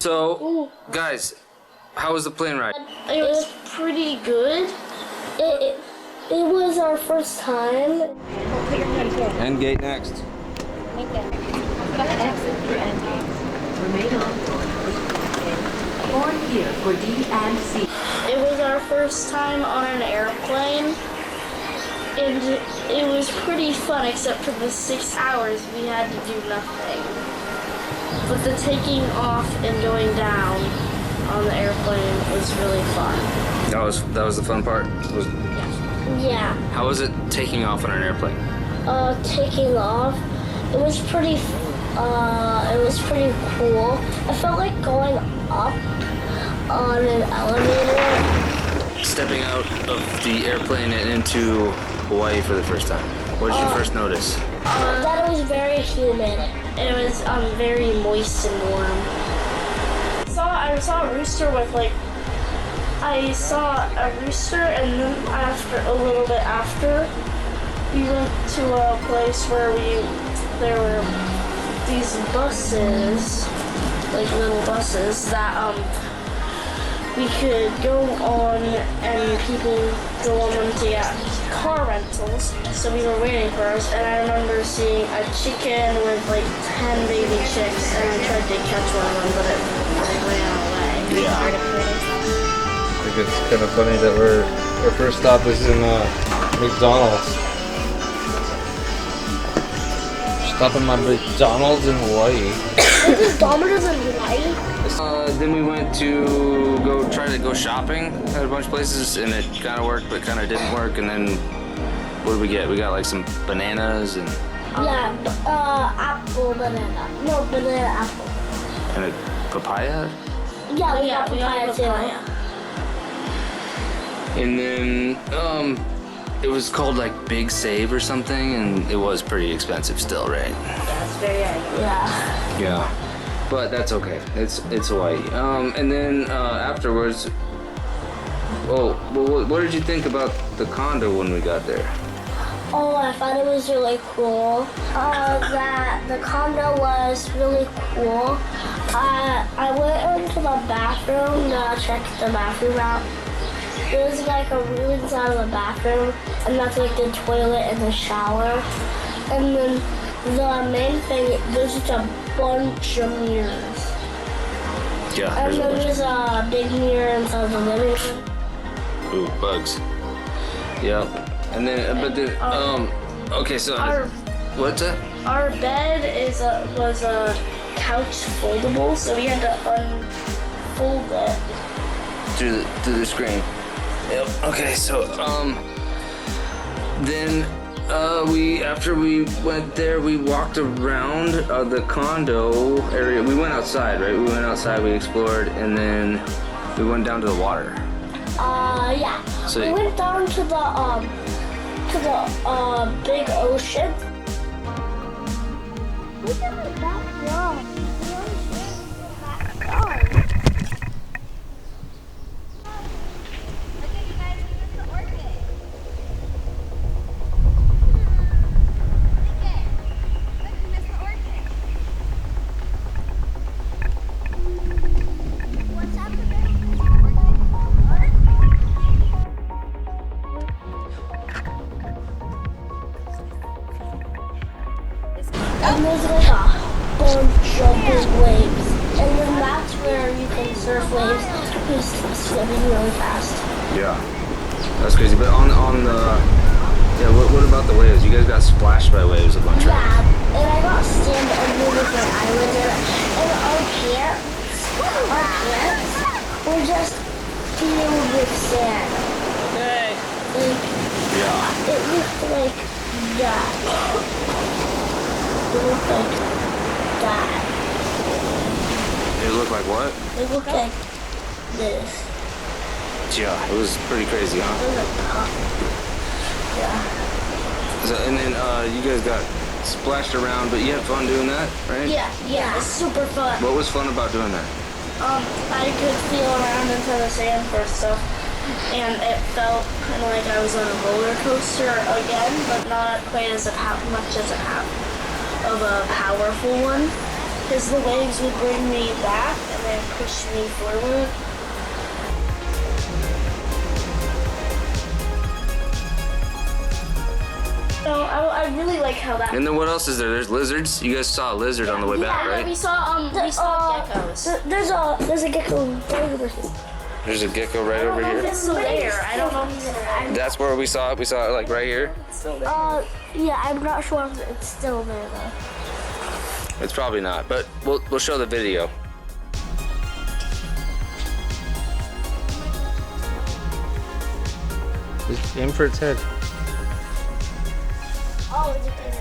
So, guys, how was the plane ride? It was pretty good. It was our first time. Put your hand here. End gate next. Make it. Exit through end gate. Remain on board. Board here for D and C. It was our first time on an airplane, and it was pretty fun except for the 6 hours we had to do nothing. But the taking off and going down on the airplane was really fun. That was the fun part. Yeah. How was it taking off on an airplane? Taking off, it was pretty cool. I felt like going up on an elevator. Stepping out of the airplane and into Hawaii for the first time. What did you first notice? That it was very humid. It was very moist and warm. I saw a rooster with I saw a rooster, and then a little bit after, we went to a place where there were these buses, like little buses that we could go on, and people go on them to get car rentals. So we were waiting for us, and I remember seeing a chicken with 10 baby chicks, and I tried to catch one of them, but it ran away. Yeah. I think it's kind of funny that our first stop was in McDonald's. Stopping my McDonald's in Hawaii. McDonald's in Hawaii? Then we went to try to go shopping at a bunch of places, and it kind of worked, but kind of didn't work. And then what did we get? We got some bananas and apple banana. No, banana apple. and a papaya. Yeah, we got papaya too. And then it was called Big Save or something, and it was pretty expensive still, right? Yeah, it's very Yeah. Yeah. But that's okay. It's Hawaii. And then afterwards, what did you think about the condo when we got there? Oh, I thought it was really cool. That the condo was really cool. I went into the bathroom to check the bathroom out. There's a room inside of the bathroom, and that's the toilet and the shower. And then the main thing, there's just a bunch of mirrors. Yeah, And then there's a big mirror inside the living room. Ooh, bugs. Yep. And then, okay, so what's that? Our bed was a couch foldable, so we had to unfold it through the screen. Yep. Okay, so then after we went there, we walked around the condo area. We went outside, right? We went outside, we explored, and then we went down to the water. Yeah. So we went down to the big ocean. Look at the backyard. And there's a bunch of big waves. And then that's where you can surf waves just swimming really fast. Yeah, that's crazy. But on the what about the waves? You guys got splashed by waves a bunch, right? Yeah, and I got sand under different islands, and our pants were just filled with sand. Yeah. It looked like that. It looked like that. It looked like what? It looked like this. Yeah, it was pretty crazy, huh? It was like, yeah. So, and then you guys got splashed around, but you had fun doing that, right? Yeah, it's super fun. What was fun about doing that? I could feel around into the sand for stuff, and it felt kind of like I was on a roller coaster again, but not quite as much as of a powerful one. because the waves would bring me back and then push me forward. So I really like how that. And then what else is there? There's lizards. You guys saw a lizard on the way back, right? We saw geckos. There's a gecko over here. There's a gecko right over here. It's still there. I don't know if it's still there. That's where we saw it. We saw it like right here. Yeah, I'm not sure if it's still there though. It's probably not, but we'll show the video. Just aim for its head. Oh, it's there.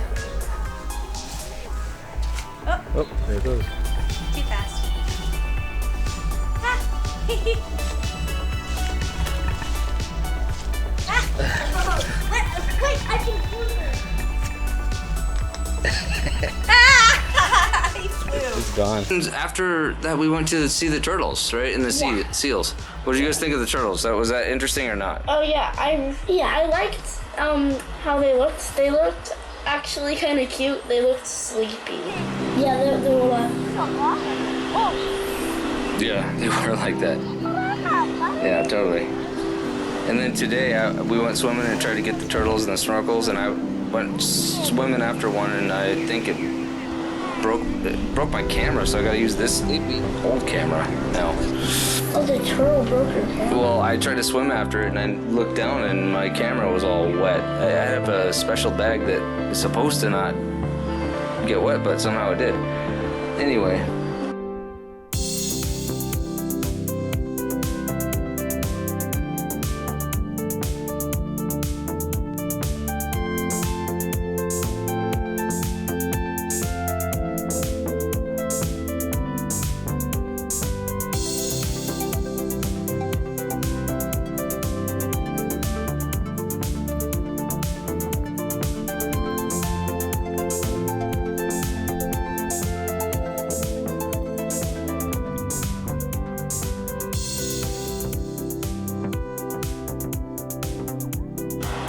Oh, there it goes. Too fast. Wait, I can pull it. He flew. It's gone. After that, we went to see the turtles, right? And the seals. What did you guys think of the turtles? Was that interesting or not? Oh yeah, I liked how they looked. They looked actually kind of cute. They looked sleepy. Yeah, they were like. Yeah, they were like that. Yeah, totally. And then today we went swimming and tried to get the turtles and the snorkels, and I went swimming after one, and I think it broke my camera, so I gotta use this old camera now. Oh, the turtle broke her camera. Well, I tried to swim after it, and I looked down, and my camera was all wet. I have a special bag that is supposed to not get wet, but somehow it did. Anyway.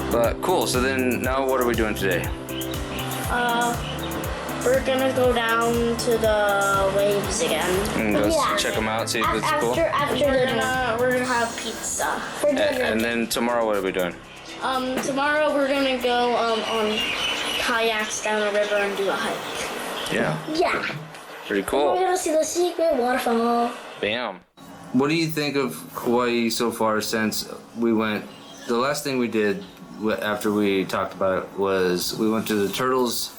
But cool, so then now what are we doing today? We're gonna go down to the waves again. And go check them out, see if it's cool? After dinner, we're gonna have pizza for dinner. And then tomorrow what are we doing? Tomorrow we're gonna go on kayaks down the river and do a hike. Yeah. Yeah. Pretty We're cool. gonna see the secret waterfall. Bam. What do you think of Hawaii so far since we went? The last thing we did after we talked about it was we went to the turtles.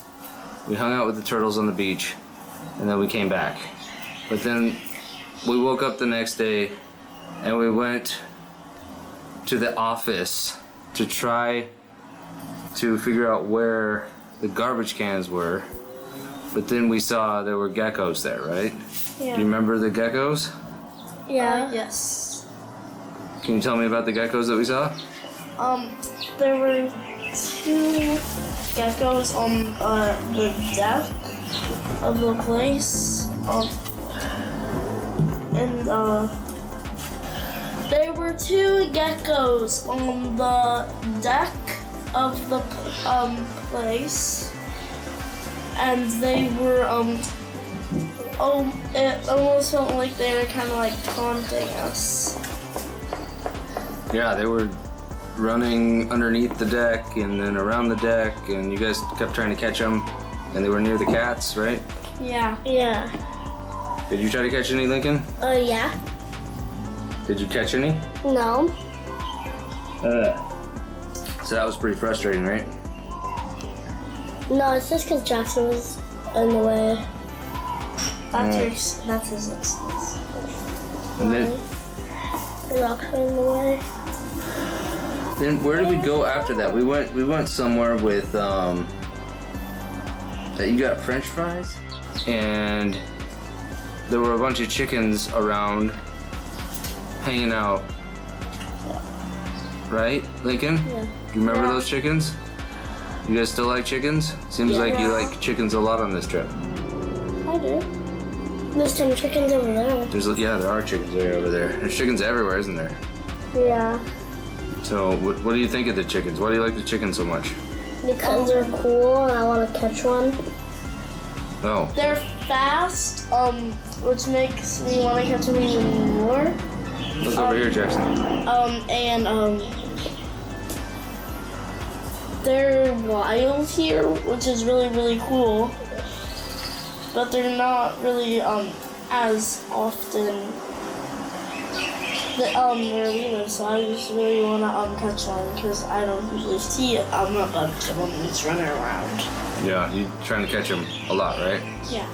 We hung out with the turtles on the beach, and then we came back. But then we woke up the next day and we went to the office to try to figure out where the garbage cans were. But then we saw there were geckos there, right? Yeah. Do you remember the geckos? Yeah. Yes. Can you tell me about the geckos that we saw? There were 2 geckos on the deck of the place. There were 2 geckos on the deck of the place, and they were it almost felt like they were kind of like taunting us. Yeah, they were running underneath the deck and then around the deck, and you guys kept trying to catch them, and they were near the cats, right? Yeah. Yeah. Did you try to catch any, Lincoln? Yeah. Did you catch any? No. So that was pretty frustrating, right? No, it's just because Jackson was in the way. That's his excuse. And then The rocks are in the way. Then where did we go after that? We went somewhere with you got French fries, and there were a bunch of chickens around hanging out. Right, Lincoln? Yeah. You remember those chickens? You guys still like chickens? Seems like you like chickens a lot on this trip. I do. There's some chickens over there. There are chickens way over there. There's chickens everywhere, isn't there? Yeah. So what do you think of the chickens? Why do you like the chickens so much? Because they're cool and I want to catch one. Oh. They're fast, which makes me want to catch them even more. Look over here, Jackson. They're wild here, which is really, really cool. But they're not really as often where we live, so I just really want to catch one because I don't usually see a bunch of them just running around. Yeah, you're trying to catch them a lot, right? Yeah.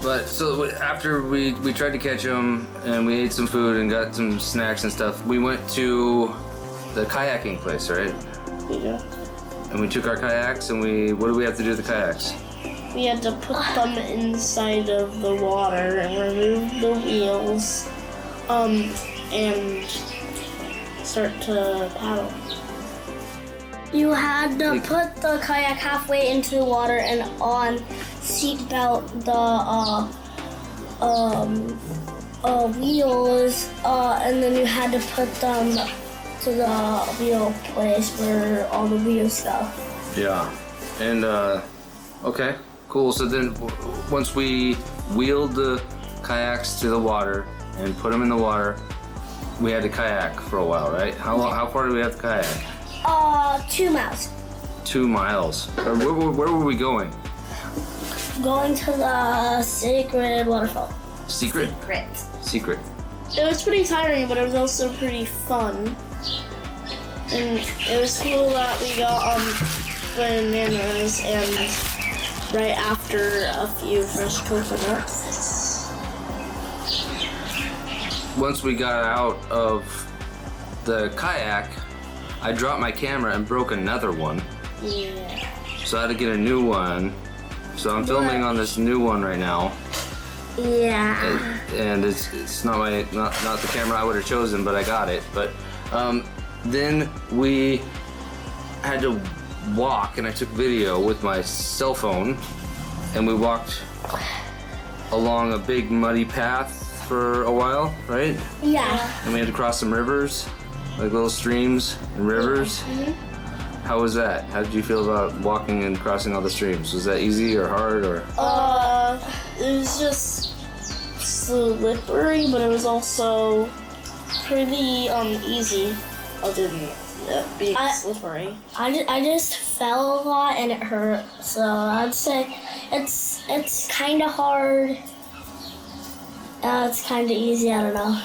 But so after we tried to catch them and we ate some food and got some snacks and stuff, we went to the kayaking place, right? Yeah. And we took our kayaks and what do we have to do with the kayaks? We had to put them inside of the water and remove the wheels, and start to paddle. You had to put the kayak halfway into the water and on seatbelt the wheels, and then you had to put them to the wheel place where all the wheels go. Yeah. And okay, cool. So then once we wheeled the kayaks to the water and put them in the water, we had to kayak for a while, right? How far do we have to kayak? 2 miles. 2 miles. Where were we going? Going to the sacred waterfall. Secret? Secret. It was pretty tiring, but it was also pretty fun. And it was cool that we got bananas and right after a few fresh coconuts. Once we got out of the kayak, I dropped my camera and broke another one. Yeah. So I had to get a new one. So I'm filming on this new one right now. Yeah. And it's not the camera I would have chosen, but I got it. But then we had to walk, and I took video with my cell phone, and we walked along a big muddy path for a while, right? Yeah. And we had to cross some rivers, like little streams and rivers. Mm-hmm. How was that? How did you feel about walking and crossing all the streams? Was that easy or hard or? It was just slippery, but it was also pretty easy other than it being slippery. I just fell a lot and it hurt, so I'd say it's kind of hard. It's kind of easy, I don't know.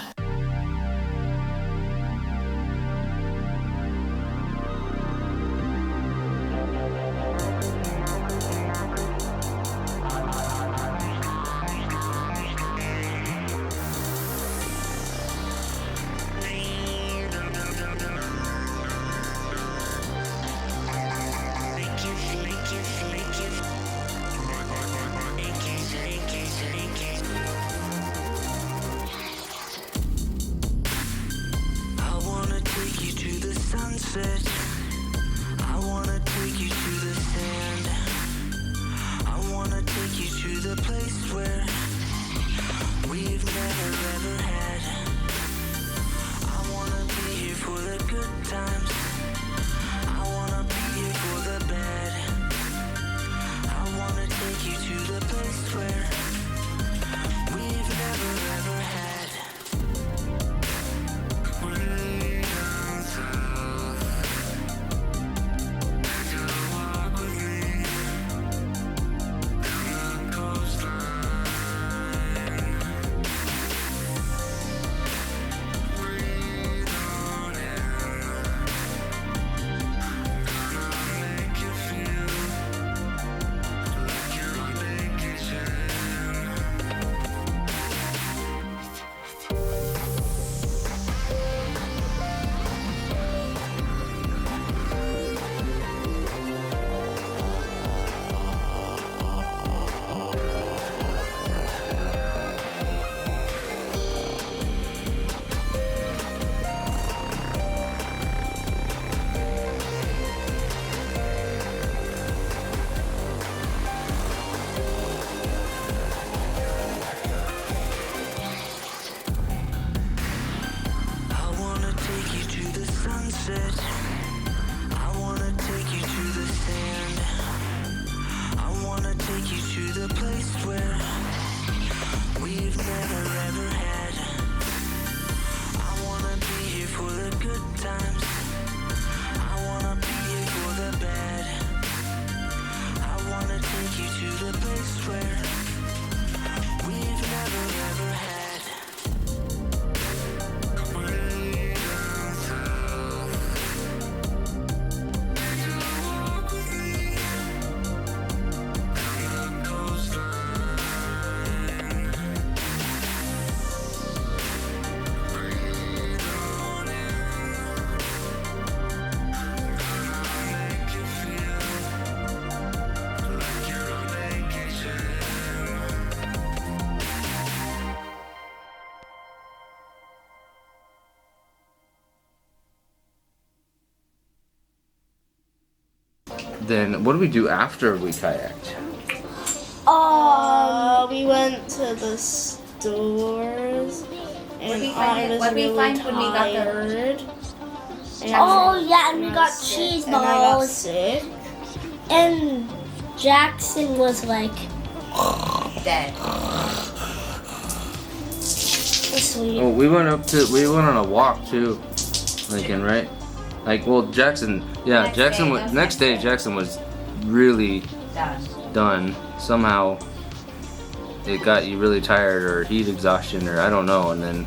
then what did we do after we kayaked? We went to the stores, and I was What we really find when we got the- tired. And Oh yeah, and we I got was cheese sick, and I got balls. sick. And Jackson was like, Dead. sweet. Oh, we went on a walk too, Lincoln, right? Like, well, Jackson, yeah, Next Jackson. day, Was, that's next day, next day. Jackson was really Done. done. Somehow, it got you really tired, or heat exhaustion, or I don't know. And then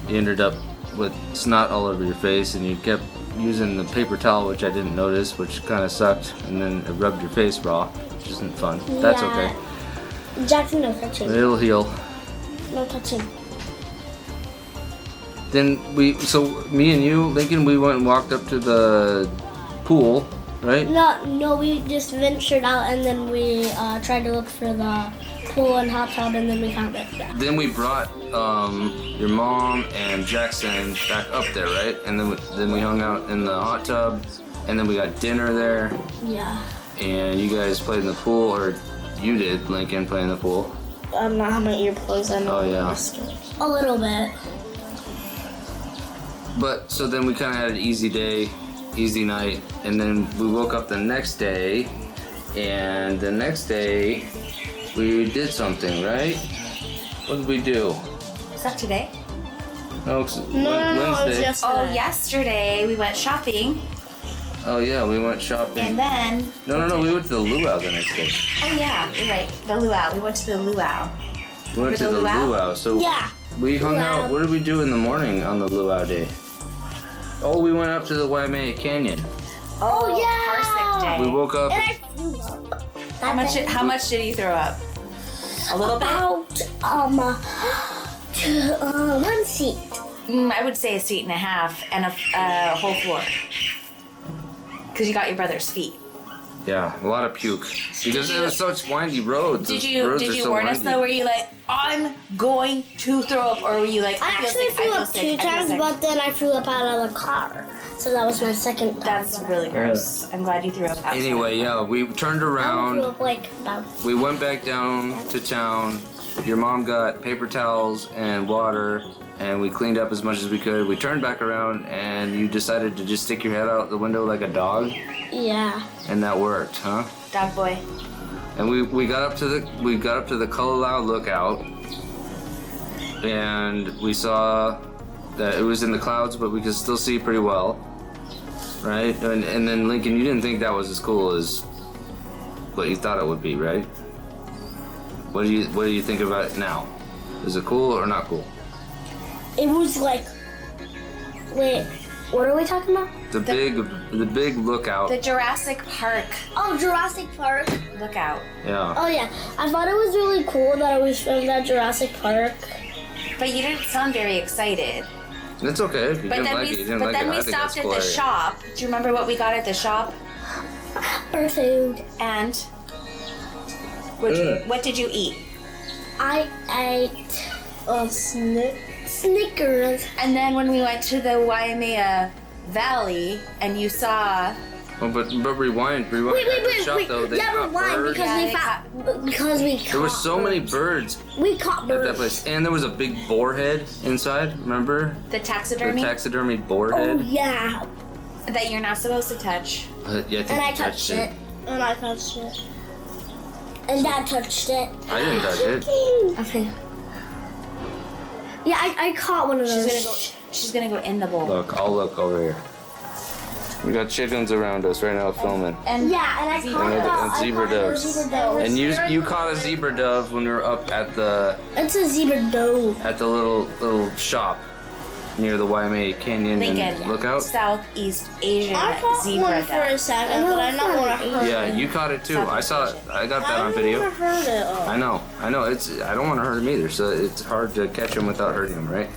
you ended up with snot all over your face, and you kept using the paper towel, which I didn't notice, which kind of sucked. And then it rubbed your face raw, which isn't fun. That's Yeah. okay. Jackson, no touching. It'll heal. No touching. Then so me and you, Lincoln, we went and walked up to the pool, right? No, we just ventured out and then we tried to look for the pool and hot tub and then we found it. Yeah. Then we brought your mom and Jackson back up there, right? And then we hung out in the hot tub, and then we got dinner there, Yeah. and you guys played in the pool, or you did, Lincoln, play in the pool. I'm not having my earplugs. I know. Oh, yeah. A little bit. But so then we kind of had an easy day, easy night, and then we woke up the next day, and the next day we did something, right? What did we do? Is that today? No, it's No, it was Wednesday. yesterday. Oh, yesterday we went shopping, Oh yeah, we went and shopping. then No, we went to the luau the next day. oh yeah, you're right, the luau. We went to the luau. We went For to the the luau? luau. So Yeah. we hung Luau. out. What did we do in the morning on the luau day? Oh, we went up to the Waimea Canyon. Oh yeah. Perfect We day. woke up. And I flew up. How much did you throw up? A little bit. About one seat. I would say a seat and a half and a whole floor. Because you got your brother's feet. Yeah, a lot of puke because it was such windy roads. Did Those you roads are so warn us windy. though? Were you like, I'm going to throw up, or were you like, I feel actually sick, flew feel up sick, 2 I feel times, sick." but then I flew up out of the car. So that was my second time. That's really gross. I'm glad you threw up. outside. Anyway, yeah, we turned I flew around. up like about. We went back down to town. Your mom got paper towels and water, and we cleaned up as much as we could. We turned back around, and you decided to just stick your head out the window like a dog, Yeah. and that worked, huh? Dog boy. And we got up to the Kauai lookout, and we saw that it was in the clouds, but we could still see pretty well, right? And then Lincoln, you didn't think that was as cool as what you thought it would be, right? What do you think about it now? Is it cool or not cool? It was like. Wait, what are we talking about? The big lookout. The Jurassic Park Oh, Jurassic Park. lookout. Yeah. Oh yeah, I thought it was really cool that it was filmed at Jurassic Park. But you didn't sound very excited. It's okay if you But didn't then like it. You didn't but like then it. we I think that's stopped at cool. the shop. Do you remember what we got at the shop? Bird food. And what did you eat? I ate Snickers. And then when we went to the Waimea Valley and you saw Oh, but rewind. Wait, At the shop, though, they yeah, caught rewind birds. because Yeah, we they found because we caught There were so many birds. birds We caught at birds. that place, and there was a big boar head inside. Remember the the taxidermy taxidermied boar Oh head? yeah, that you're not supposed to touch. Yeah, I think and I you touched it, And I touched it. and Dad touched it. I didn't touch it. Okay. Yeah, I caught one of those. She's gonna go in the bowl. Look, I'll look over here. We got chickens around us right now filming. And Yeah, and I caught And zebra doves. zebra dove. And you caught a zebra dove when we were up at the It's a zebra dove. little shop near the Waimea Canyon Lincoln, and lookout. Southeast Asian I caught zebra one for a dove. second, but I don't want to hurt Yeah, it. you caught it too. I saw it. I got that I on don't video. want to hurt it. I know. I don't want to hurt him either. So it's hard to catch him without hurting him, right?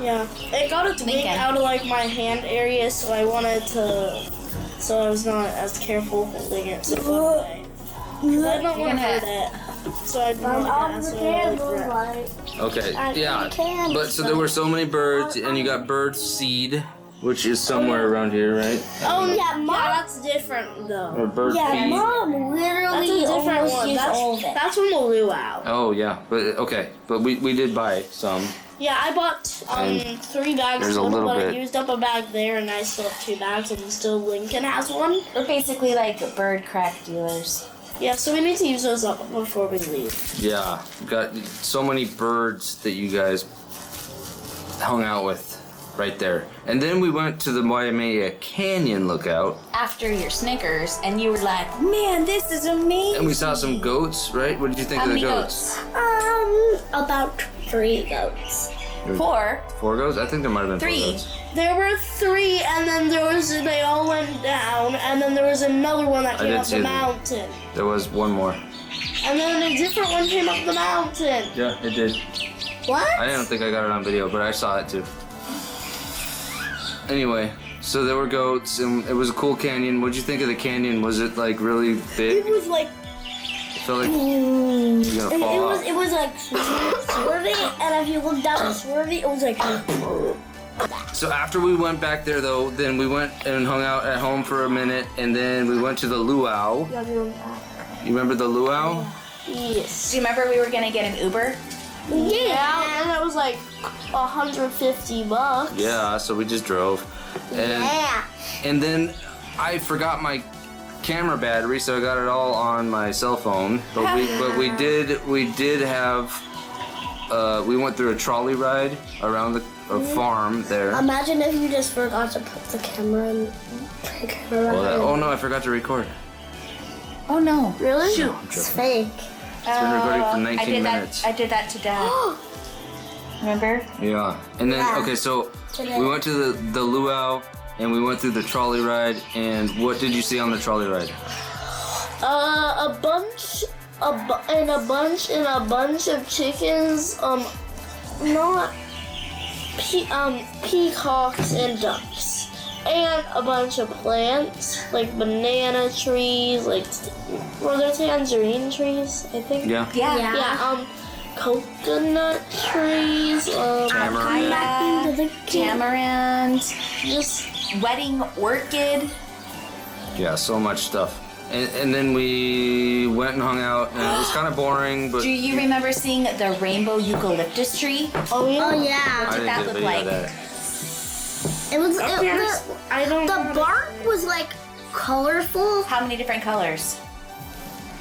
Yeah. It got its wing Lincoln. out of like my hand area, so I wanted to. So I was not as careful holding it. So I don't want to gonna- hurt it. So I didn't want to Okay. I Yeah. can. But so there were so many birds, and you got bird seed, which is somewhere around here, right? Oh yeah, that's different though. Or bird Yeah, feed. Mom That's literally a different almost one. used all of it. That's from the luau. Oh yeah, but okay, but we did buy some. Yeah, I bought And 3 bags there's a total, little but I bit. used up a bag there, and I still have 2 bags, and still Lincoln has one. We're basically like bird crack dealers. Yeah, so we need to use those up before we leave. Yeah, got so many birds that you guys hung out with right there. And then we went to the Waimea Canyon lookout, After your Snickers, and you were like, man, this is amazing. and we saw some goats, right? What did you think How of the many goats? goats? About 3 goats. 4. 4 goats? I think there might have been 3. 4 goats. There were 3, and then they all went down, and then there was another one that I came did up see the that. mountain. There was one more. And then a different one came up the mountain. Yeah, it did. What? I don't think I got it on video, but I saw it too. Anyway, so there were goats, and it was a cool canyon. What'd you think of the canyon? Was it like really It big? was like It felt like you're gonna fall off. it was like swervy, and if you looked down swervy, it was like So after we went back there though, then we went and hung out at home for a minute, and then we went to the luau. You remember the luau? Yes. Do you remember we were gonna get an Uber? Yeah, and it was like $150. Yeah, so we just drove. And, and then I forgot my camera battery, so I got it all on my cell phone. But we did have we went through a trolley ride around the farm there. Imagine if you just forgot to put the camera in. Oh no, I forgot to record. Oh no. Really? Shoot. It's fake. It's been recording for I 19 did minutes. that. I did that to Dad. Remember? Yeah. And then Yeah. okay, so we went to the luau and we went through the trolley ride, and what did you see on the trolley ride? A bunch of chickens. Not peacocks and ducks, and a bunch of plants like banana trees. Like were there tangerine trees? I think. Yeah. Yeah. Yeah. Coconut trees. Papaya, tamarind, Just wedding orchid. Yeah, so much stuff. And then we went and hung out, and it was kind of boring, but Do you remember seeing the rainbow eucalyptus tree? oh yeah. Oh yeah. I didn't that get a look video like? of that. It was I don't. the bark was like colorful. How many different colors?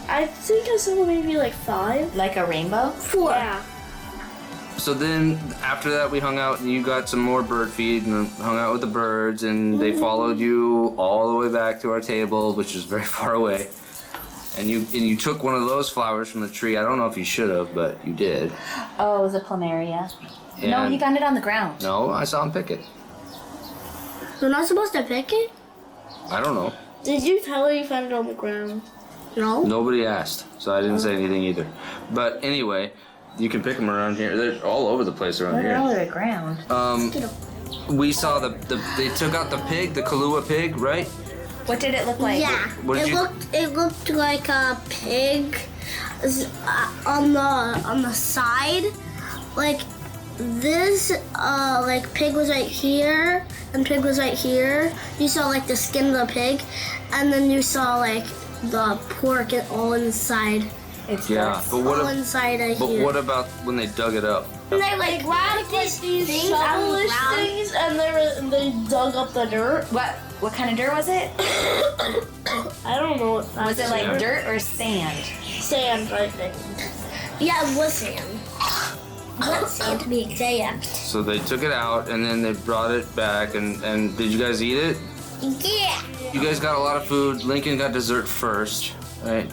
I think I saw maybe like 5. Like a rainbow? 4. Yeah. So then after that we hung out, and you got some more bird feed and hung out with the birds, and they followed you all the way back to our table, which is very far away. And you took one of those flowers from the tree. I don't know if you should have, but you did. Oh, it was a plumeria. No, And- he found it on the ground. No, I saw him pick it. We're not supposed to pick it? I don't know. Did you tell her you found it on the ground? No. Nobody asked, so I didn't say anything either. But anyway, you can pick them around here. They're all over the place around They're all here. over the ground. We saw they took out the pig, the Kahlua pig, right? What did it look like? Yeah. What did It looked like a pig on the side. Like this like pig was right here and pig was right here. You saw like the skin of the pig, and then you saw like the pork all inside. It's Yeah, gross. but what? All inside of But here. what about when they dug it up? And they like Like these these things out of the shovelish ground. things, and they dug up the dirt. What kind of dirt was it? I don't know what that Was it like Yeah. dirt or sand? sand, I think. Yeah, it was sand. Not sand to be exact. So they took it out and then they brought it back, and did you guys eat it? Yeah. You guys got a lot of food. Lincoln got dessert first, right?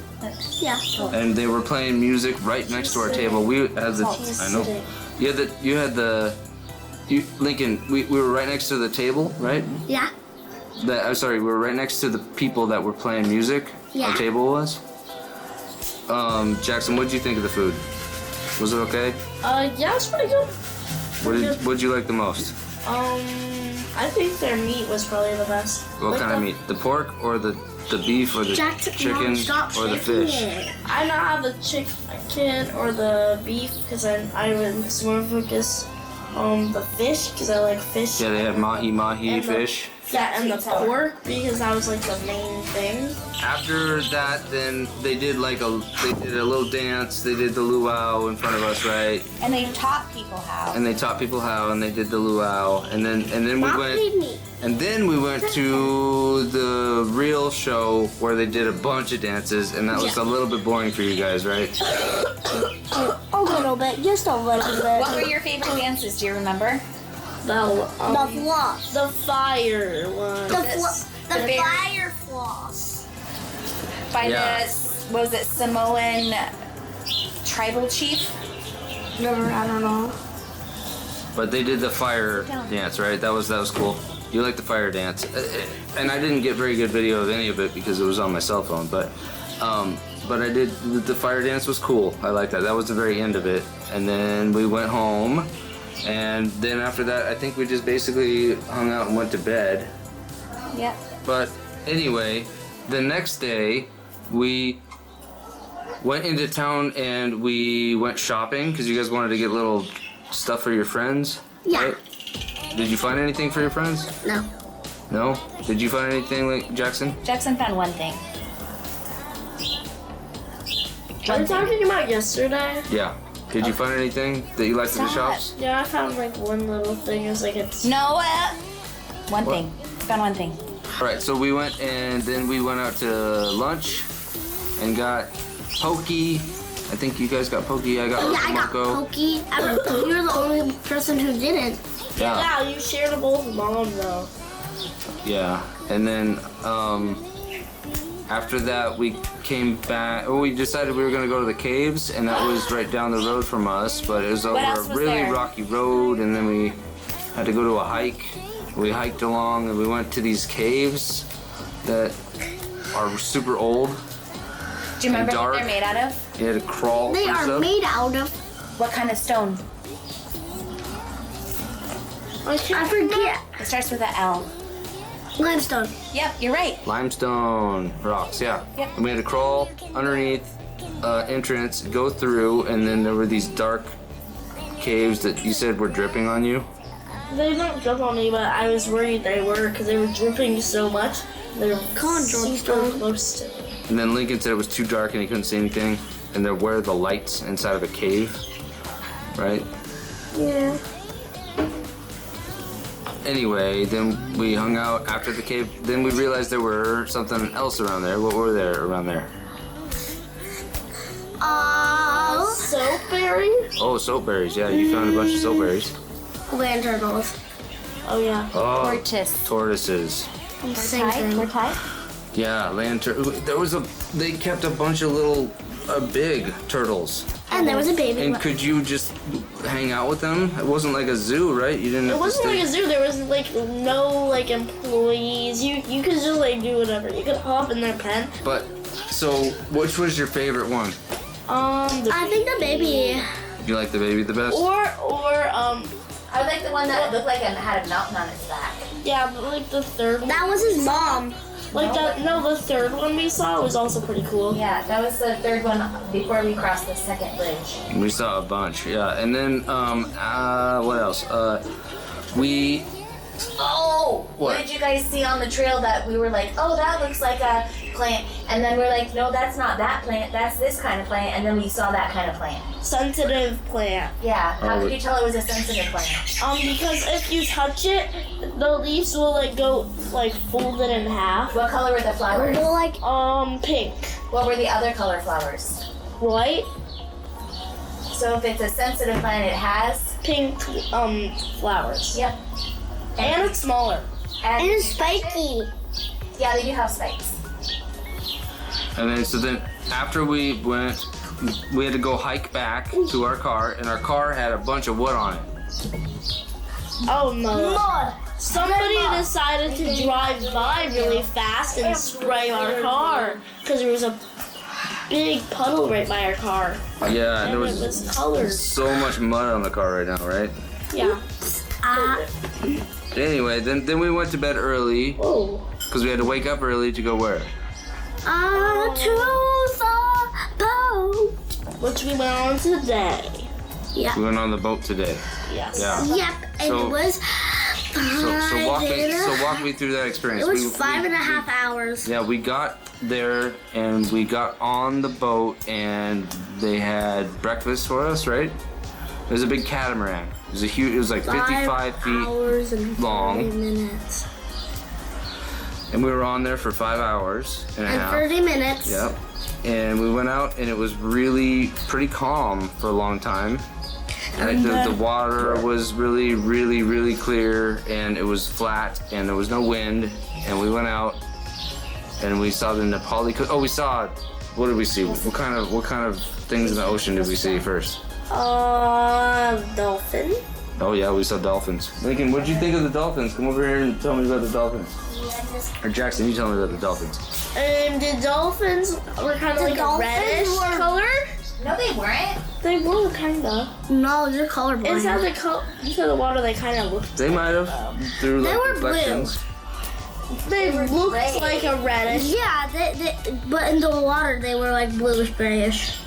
Yeah. And they were playing music right next to our table. We had the I know. Lincoln, we were right next to the table, right? Yeah. I'm sorry, we were right next to the people that were playing music. Yeah. Our table was. Jackson, what did you think of the food? Was it okay? Yeah, it's pretty good. What'd you like the most? I think their meat was probably the best. What kind of meat? The pork or the beef or the chicken or the fish? I not have the chicken or the beef because I was more focused the fish because I like fish. Yeah, they had mahi And the- fish. Yeah, and the pork because that was like the main thing. After that, then they did a little dance. They did the luau in front of us, right? And they taught people how. And they taught people how, and they did the luau, and then we Mom went. made me. And then we went to the real show where they did a bunch of dances, and that was a little bit boring for you guys, right? A little bit, just a little bit. What were your favorite dances? Do you remember? The floss. the fire one. The very- fire floss. By Yeah. what was it, Samoan tribal chief? I don't know. But they did the fire dance, right? That was cool. You like the fire dance, and I didn't get very good video of any of it because it was on my cell phone. But I did. The fire dance was cool. I liked that. That was the very end of it, and then we went home, and then after that, I think we just basically hung out and went to bed. Yep. But anyway, the next day we went into town and we went shopping because you guys wanted to get little stuff for your friends. Yeah. Right? Did you find anything for your friends? No. No? Did you find anything, like Jackson? Jackson found one thing. Are you talking about yesterday? Yeah. Did you find anything that you liked at the Stop. shops? Yeah, I found like one little thing. It was like a Noah! One What? thing. Found one thing. All right, so we went and then we went out to lunch and got pokey. I think you guys got pokey. I got Yeah, I got Moco. pokey. You're the only person who didn't. Yeah, you shared a bowl with Mom though. Yeah, and then after that we came back. Oh, we decided we were gonna go to the caves, and that was right down the road from us. But it was over else a was really there? rocky road, and then we had to go to a hike. We hiked along, and we went to these caves that are super old. Do you remember what dark. they're made out of? You had to crawl. They and are stuff. made out of. What kind of stone? I forget. It starts with an L. Limestone. Yep, you're right. Limestone rocks, yeah. Yep. And we had to crawl underneath entrance, go through, and then there were these dark caves that you said were dripping on you. They didn't drip on me, but I was worried they were because they were dripping so much. They were super close to me. And then Lincoln said it was too dark and he couldn't see anything. And there were the lights inside of a cave, right? Yeah. Anyway, then we hung out after the cave. Then we realized there were something else around there. What were there around there? Soap berries? Oh, soap berries. Yeah, you found a bunch of soap berries. Land turtles. Oh yeah. Oh, Tortoise. tortoises. Same thing. Tortoise? Yeah, they kept a bunch of little big turtles. And there was a baby. And could you just hang out with them? It wasn't like a zoo, right? You didn't. It have wasn't to like stay. a zoo. There was like no like employees. You could just like do whatever. You could hop in their pen. But so, which was your favorite one? I think the baby. You like the baby the best? Or I like the one that looked like it had a mountain on its back. yeah, but like the third one. That was his mom. Like the third one we saw was also pretty cool. Yeah, that was the third one before we crossed the second bridge. We saw a bunch, yeah. And then, what else? We. Oh! What did you guys see on the trail that we were like, oh, that looks like a plant? And then we're like, no, that's not that plant, that's this kind of plant. And then we saw that kind of plant. Sensitive plant. Yeah, how Oh, could you tell it was a sensitive plant? Because if you touch it, the leaves will like go like folded in half. What color were the flowers? They're like Pink. What were the other color flowers? White, So if it's a sensitive plant, it has? pink, flowers. Yep. And it's smaller. and it's spiky. Yeah, they do have spikes. And then after we went, we had to go hike back to our car, and our car had a bunch of wood on it. Oh no. Mud. Somebody decided to drive by really fast and spray our car because there was a big puddle right by our car. Yeah, And there it was was colored. so much mud on the car right now, right? Yeah. Anyway, then we went to bed early Oh. because we had to wake up early to go where? To the boat. Which we went on today. Yeah. We went on the boat today. Yes. Yeah. Yep, and So- it was So walk me through that experience. It was 5.5 hours. Yeah, we got there and we got on the boat and they had breakfast for us, right? It was a big catamaran. It was a huge. It was like 55 feet 5 hours and 30 long. minutes. And we were on there for 5 hours and a And half. 30 minutes. Yep. And we went out and it was really pretty calm for a long time. And The water was really, really, really clear and it was flat and there was no wind. And we went out and we saw the Nepali. Oh, we saw. What did we see? What kind of things in the ocean did we see first? Dolphin. Oh yeah, we saw dolphins. Lincoln, what did you think of the dolphins? Come over here and tell me about the dolphins. Or Jackson, you tell me about the dolphins. The dolphins were kind of like a dolphins reddish were- color. No, they weren't. They were kind of. No, they're colorblind. Inside the water, they kind of looked. They might have through They like were blue. reflections. They were looked gray. like a reddish. Yeah, but in the water they were like bluish grayish.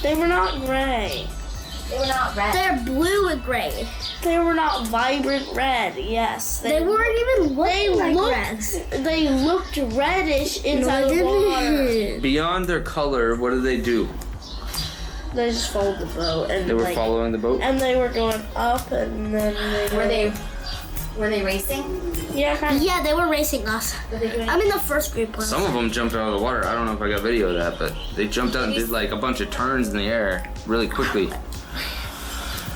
They were not gray. They were not red. They're blue and gray. They were not vibrant red. Yes, They weren't even They looking like looked. reds. They looked reddish inside No, the they water. didn't. Beyond their color, what did they do? They just followed the boat and They were like, following the boat. and they were going up and then Were they racing? Yeah, kind of. Yeah, they were racing us. Were they doing? I'm in the first grade class. Some of them jumped out of the water. I don't know if I got video of that, but they jumped out and did like a bunch of turns in the air really quickly.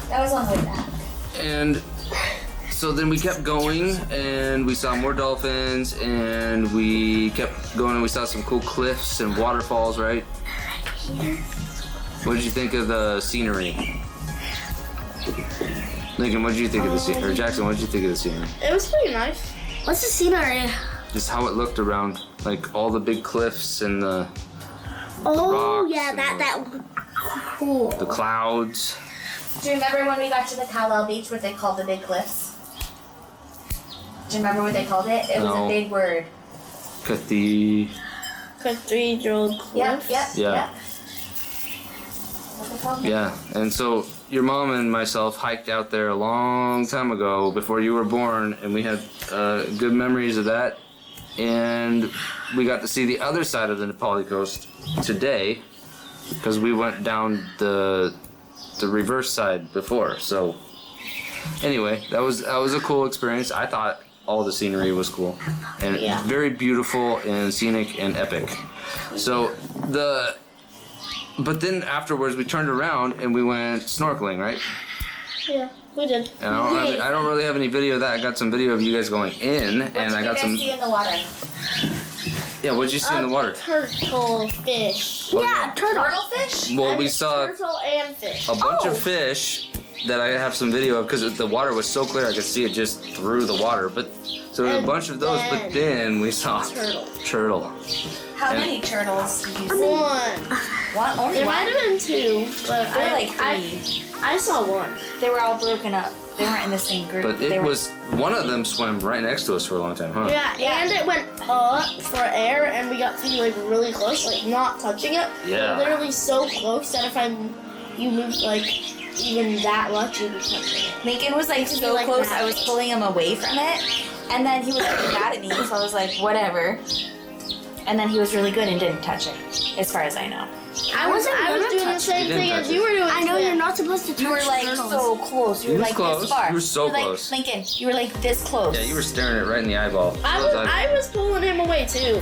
That was on the way back. And so then we kept going and we saw more dolphins and we kept going and we saw some cool cliffs and waterfalls, right? What did you think of the scenery? Lincoln, what did you think of the scenery? Or Jackson, what did you think of the scenery? It was pretty nice. What's the scenery? Just how it looked around, like all the big cliffs and the Oh rocks yeah, and that cool. the clouds. Do you remember when we got to the Kauai Beach, what they called the big cliffs? Do you remember what they called it? It was No. a big word. Cathedral cliffs. Yep. Yeah. What they called it? Yeah, and so your mom and myself hiked out there a long time ago before you were born, and we had good memories of that. And we got to see the other side of the Nepali coast today because we went down the reverse side before. So anyway, that was a cool experience. I thought all the scenery was cool and Yeah. very beautiful and scenic and epic. So but then afterwards we turned around and we went snorkeling, right? Yeah, we did. And I don't really have any video of that. I got some video of you guys going in, What and did I you got guys some. see in the water? Yeah, what'd you see in the water? Turtle fish. Yeah, turtle. Turtle fish? Well, we saw Turtle and fish. a bunch of fish that I have some video of because the water was so clear I could see it just through the water. But so there were a And bunch of those, but then we saw turtle. How And- many turtles did you see? One. One? Only There one? might have been two, but There were like three. I saw one. They were all broken up. They weren't in the same group. But They it were- was one of them swam right next to us for a long time, huh? Yeah, and it went up for air, and we got to be like really close, like not touching it. Yeah. Literally so close that if you moved like even that much, you'd be touching it. Lincoln was like so like close, that. I was pulling him away from it. And then he was like mad at me, so I was like, whatever. And then he was really good and didn't touch it, as far as I know. I wasn't I was gonna doing the touch same You didn't thing touch as it. you were doing. I know to you're it. not supposed to touch You were like turtles. so close. You You were was like close. this far. You were so like, close. Lincoln, you were like this close. Yeah, you were staring it right in the eyeball. I was pulling him away too.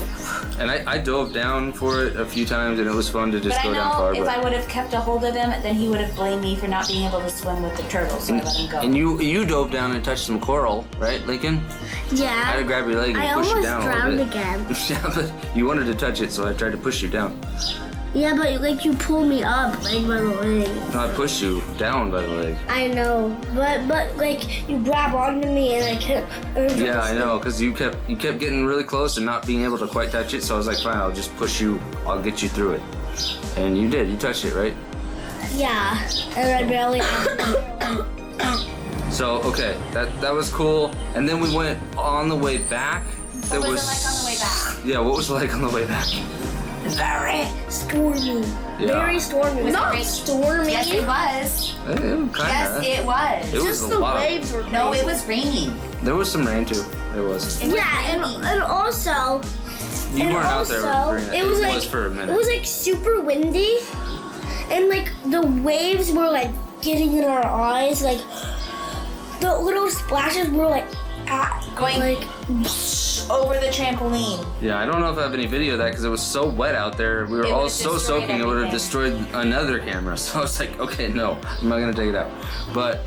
And I dove down for it a few times, and it was fun to just But I go down know far. if I would have kept a hold of him, then he would have blamed me for not being able to swim with the turtles, so I let him go. And you dove down and touched some coral, right, Lincoln? I had to Yeah. grab your leg and I push you almost down a drowned little bit. again. Yeah, but you wanted to touch it, so I tried to push you down. Yeah, but like you pulled me up like by the leg. No, I pushed you down by the leg. I know, but like you grab onto me and I kept. Yeah, I know, because you kept getting really close and not being able to quite touch it. So I was like, fine, I'll just push you. I'll get you through it. And you did. You touched it, right? Yeah, and I barely. So okay, that was cool. And then we went on the way back. There What was it like on the way back? Yeah, what was it like on the way back? very stormy. Yeah. Very stormy. Was it Not rain? stormy. Yes, it was. Kinda. Yes, it was. It was Just a the lot. waves were crazy. No, it was raining. There was some rain too. There was. It was Yeah, raining. and also, You and weren't out there also, during it was it like was for a minute. it was like super windy, and like the waves were like getting in our eyes. Like the little splashes were like Going like over the trampoline. Yeah, I don't know if I have any video of that because it was so wet out there. We were It all would've so destroyed soaking, it would have everything. destroyed another camera. So I was like, okay, no, I'm not gonna take it out. But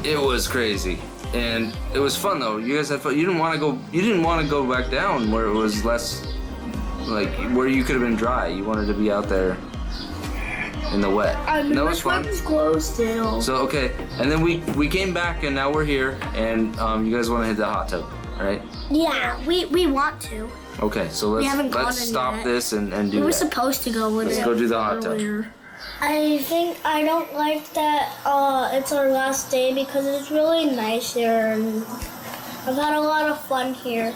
it was crazy, and it was fun though. You guys had fun. You didn't want to go. You didn't want to go back down where it was less, like where you could have been dry. You wanted to be out there in the wet. And that was fun. closed still. So okay, and then we came back, and now we're here, and you guys want to hit the hot tub, right? Yeah, we want to. Okay, so haven't gone let's in stop yet. this and do We were that. supposed to go with Let's it go do the hot tub. earlier. I think I don't like that it's our last day because it's really nice here and I've had a lot of fun here.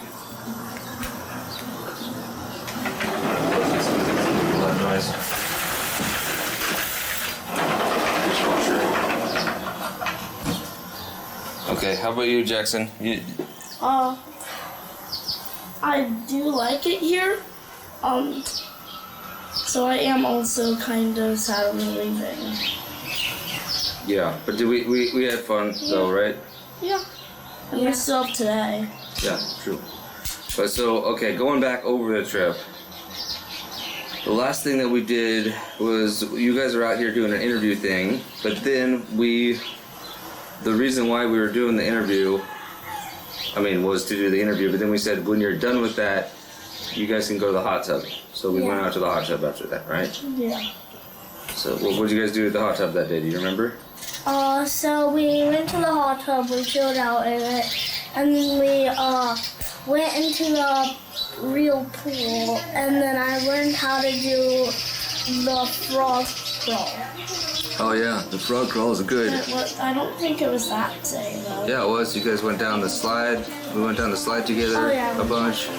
Okay, how about you, Jackson? I do like it here. So I am also kind of sad we're leaving. Yeah, but we had fun though, right? Yeah. And we're still up today. Yeah, true. But so, okay, going back over the trip. The last thing that we did was you guys are out here doing an interview thing, but then the reason why we were doing the interview, was to do the interview, but then we said when you're done with that, you guys can go to the hot tub. So we went out to the hot tub after that, right? Yeah. So what did you guys do at the hot tub that day? Do you remember? So we went to the hot tub, we chilled out in it, and then we went into the real pool, and then I learned how to do the frog crawl. Oh yeah, the frog crawls are good. I don't think it was that day though. Yeah, it was. You guys went down the slide. We went down the slide together Oh, yeah. a bunch.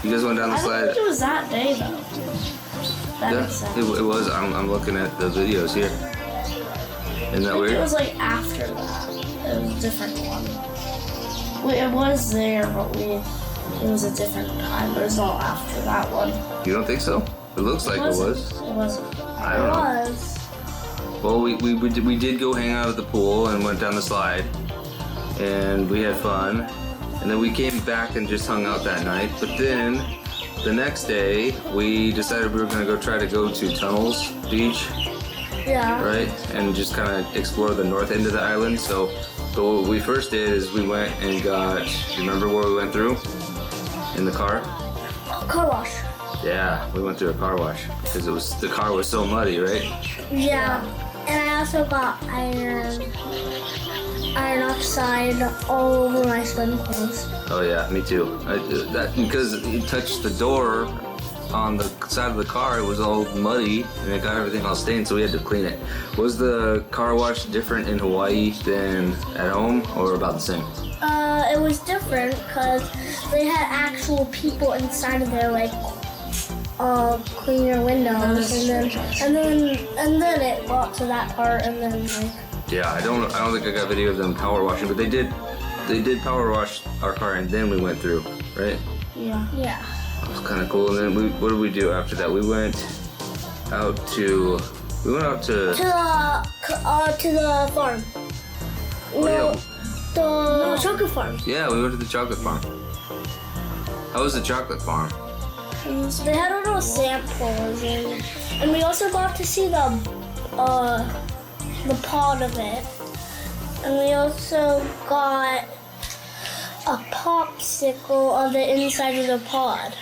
You guys went down the I don't slide. think it was that day though. That makes sense. It was. I'm looking at the videos here. Isn't that It weird? was like after that. It was a different one. It was there, but it was a different time. It was not after that one. You don't think so? It looks like it was. It wasn't. I don't know. Well, we did go hang out at the pool and went down the slide, and we had fun. And then we came back and just hung out that night. But then the next day, we decided we were gonna try to go to Tunnels Beach, Yeah. right? And just kind of explore the north end of the island. So what we first did is we went and got. Do you remember where we went through? In the car? Car wash. Yeah, we went through a car wash because the car was so muddy, right? Yeah. And I also got iron oxide all over my swim clothes. Oh yeah, me too. Because it touched the door on the side of the car, it was all muddy and it got everything all stained, so we had to clean it. Was the car wash different in Hawaii than at home, or about the same? It was different because they had actual people inside of there, like clean your windows, and then it got to that part, and then like. Yeah, I don't think I got video of them power washing, but they did power wash our car and then we went through, right? Yeah. Yeah. It was kind of cool. And then what did we do after that? We went out to To the farm. yeah. The chocolate farm. Yeah, we went to the chocolate farm. How was the chocolate farm? They had little samples, and we also got to see the pod of it, and we also got a popsicle of the inside of the pod.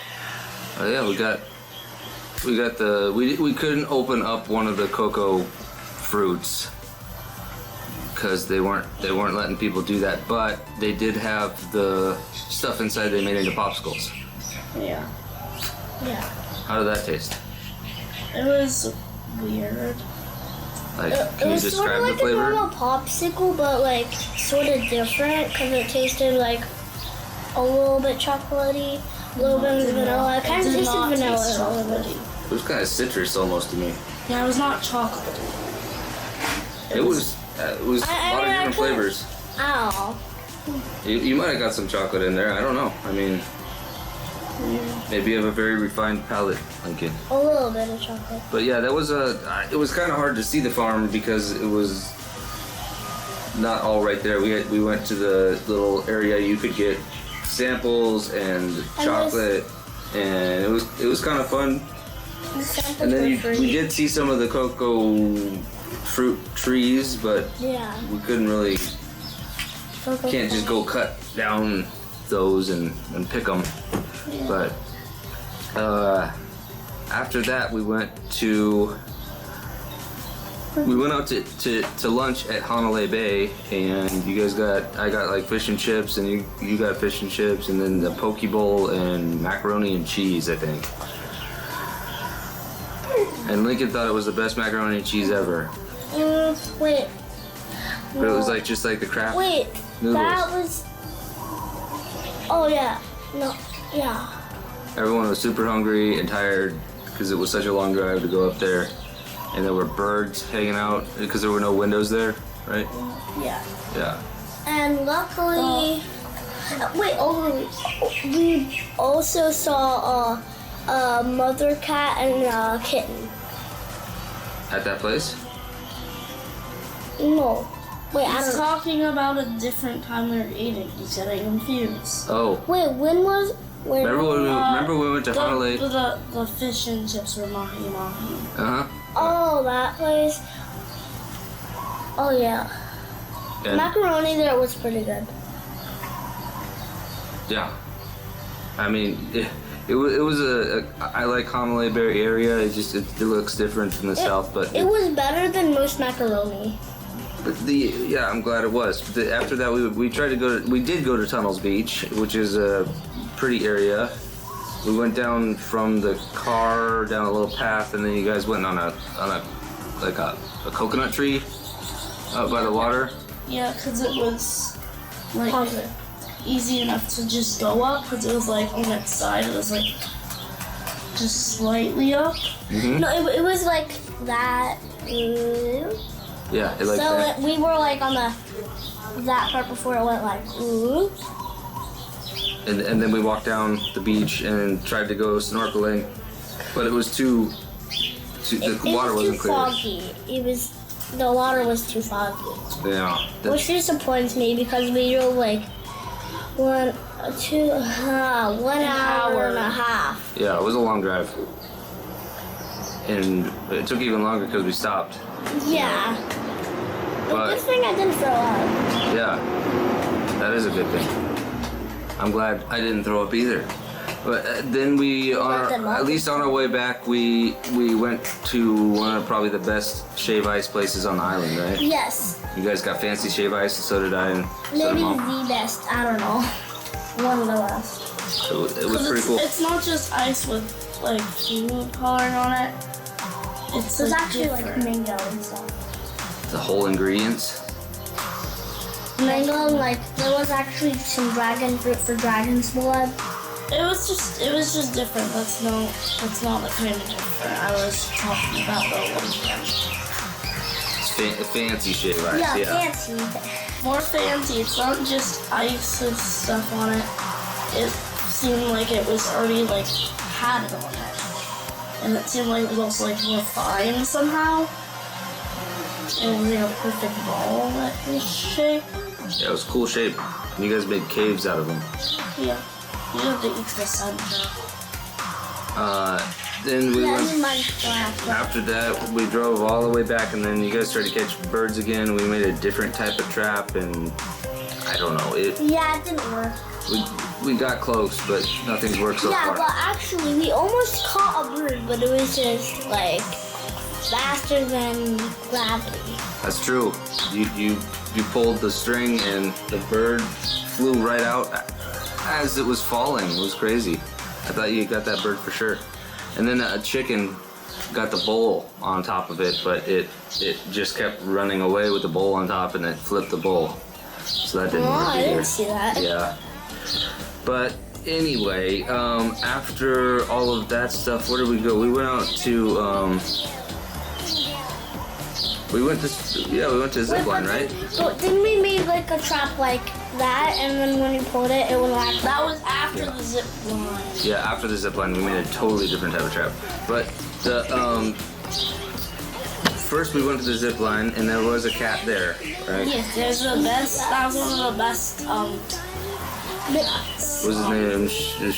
Oh yeah, we got we couldn't open up one of the cocoa fruits because they weren't letting people do that, but they did have the stuff inside they made into popsicles. Yeah. Yeah. How did that taste? It was weird. Like, It can you was sort describe of the like a flavor? normal popsicle, but like sort of different because it tasted like a little bit chocolatey, a little bit of vanilla. It kind of tasted vanilla. It was kind of citrus almost to me. Yeah, it was not chocolate. It was a lot of different flavors. Ow. You might have got some chocolate in there. I don't know. I mean, maybe you have a very refined palate, Lincoln. A little bit of chocolate. But yeah, it was kind of hard to see the farm because it was not all right there. We went to the little area you could get samples and chocolate, and it was kind of fun. The samples And then were free. we did see some of the cocoa fruit trees, but Yeah. we couldn't really. Can't just go cut down those and pick them. Yeah. But after that, we went out to lunch at Hanalei Bay, and I got like fish and chips, and you got fish and chips, and then the poke bowl and macaroni and cheese, I think. And Lincoln thought it was the best macaroni and cheese ever, Wait. but it was like just like the Kraft Wait. noodles. That was. Oh yeah. No. Yeah. Everyone was super hungry and tired because it was such a long drive to go up there, and there were birds hanging out because there were no windows there, right? Yeah. Yeah. And luckily, we also saw a mother cat and a kitten. At that place? No. Wait, I He's don't know. talking about a different time we were eating. He's getting confused. Oh. Wait, when was? Where? Remember when we went to Hanalei? The fish and chips were mahi mahi. Uh-huh. Oh, that place. Oh yeah. And Macaroni there was pretty good. yeah. I mean, it was I like Hanalei Bay area. It looks different from the south, but It was better than most macaroni. I'm glad it was. But after that, we did go to Tunnels Beach, which is a pretty area. We went down from the car down a little path, and then you guys went on a coconut tree out by the water. Yeah, because it was like Positive. easy enough to just go up because it was like on its side. It was like just slightly up. Mm-hmm. No, it was like that. Yeah, it like So that. we were like on that part before it went like ooh. And then we walked down the beach and tried to go snorkeling, but it was the water wasn't too clear. foggy. The water was too foggy. Yeah. Which disappoints me because we drove like 1 hour and a half. Yeah, it was a long drive. And it took even longer because we stopped. Yeah. But Good thing I didn't throw up. yeah, that is a good thing. I'm glad I didn't throw up either. But then at least on our way back, we went to one of probably the best shave ice places on the island, right? Yes. You guys got fancy shave ice, and so did I, and so did Maybe Mom. the best. I don't know. One of the best. So it was pretty cool. It's not just ice with like food coloring on it. It's It was like, actually like different. mango and stuff. The whole ingredients. Mango and like there was actually some dragon fruit for dragon's blood. It was just different. That's not the kind of different I was talking about though. It's fancy shave ice. Yeah, Yeah. fancy. More fancy. It's not just ice and stuff on it. It seemed like it was already like had it on it, and it seemed like it was also like refined somehow. It was like a perfect ball that was shaped. Yeah, it was a cool shape. And you guys made caves out of them. Yeah, you have to eat the center. Then we Yeah, went. this is mine for after. After that, we drove all the way back, and then you guys started to catch birds again. We made a different type of trap, and I don't know. Yeah, it didn't work. We got close, but nothing's worked so Yeah, far. but actually we almost caught a bird, but it was just like faster than gravity. That's true. You pulled the string, and the bird flew right out as it was falling. It was crazy. I thought you got that bird for sure. And then a chicken got the bowl on top of it, but it just kept running away with the bowl on top, and it flipped the bowl. So that didn't Oh, work I either. didn't see that. Yeah. But anyway, after all of that stuff, where did we go? We went out to, we went to zip line, right? But didn't we make like a trap like that, and then when you pulled it, it would laugh? That was after the zip line. Yeah, after the zip line, we made a totally different type of trap. But the, first we went to the zip line, and there was a cat there, right? Yes, there's the best. That was one of the best. Was his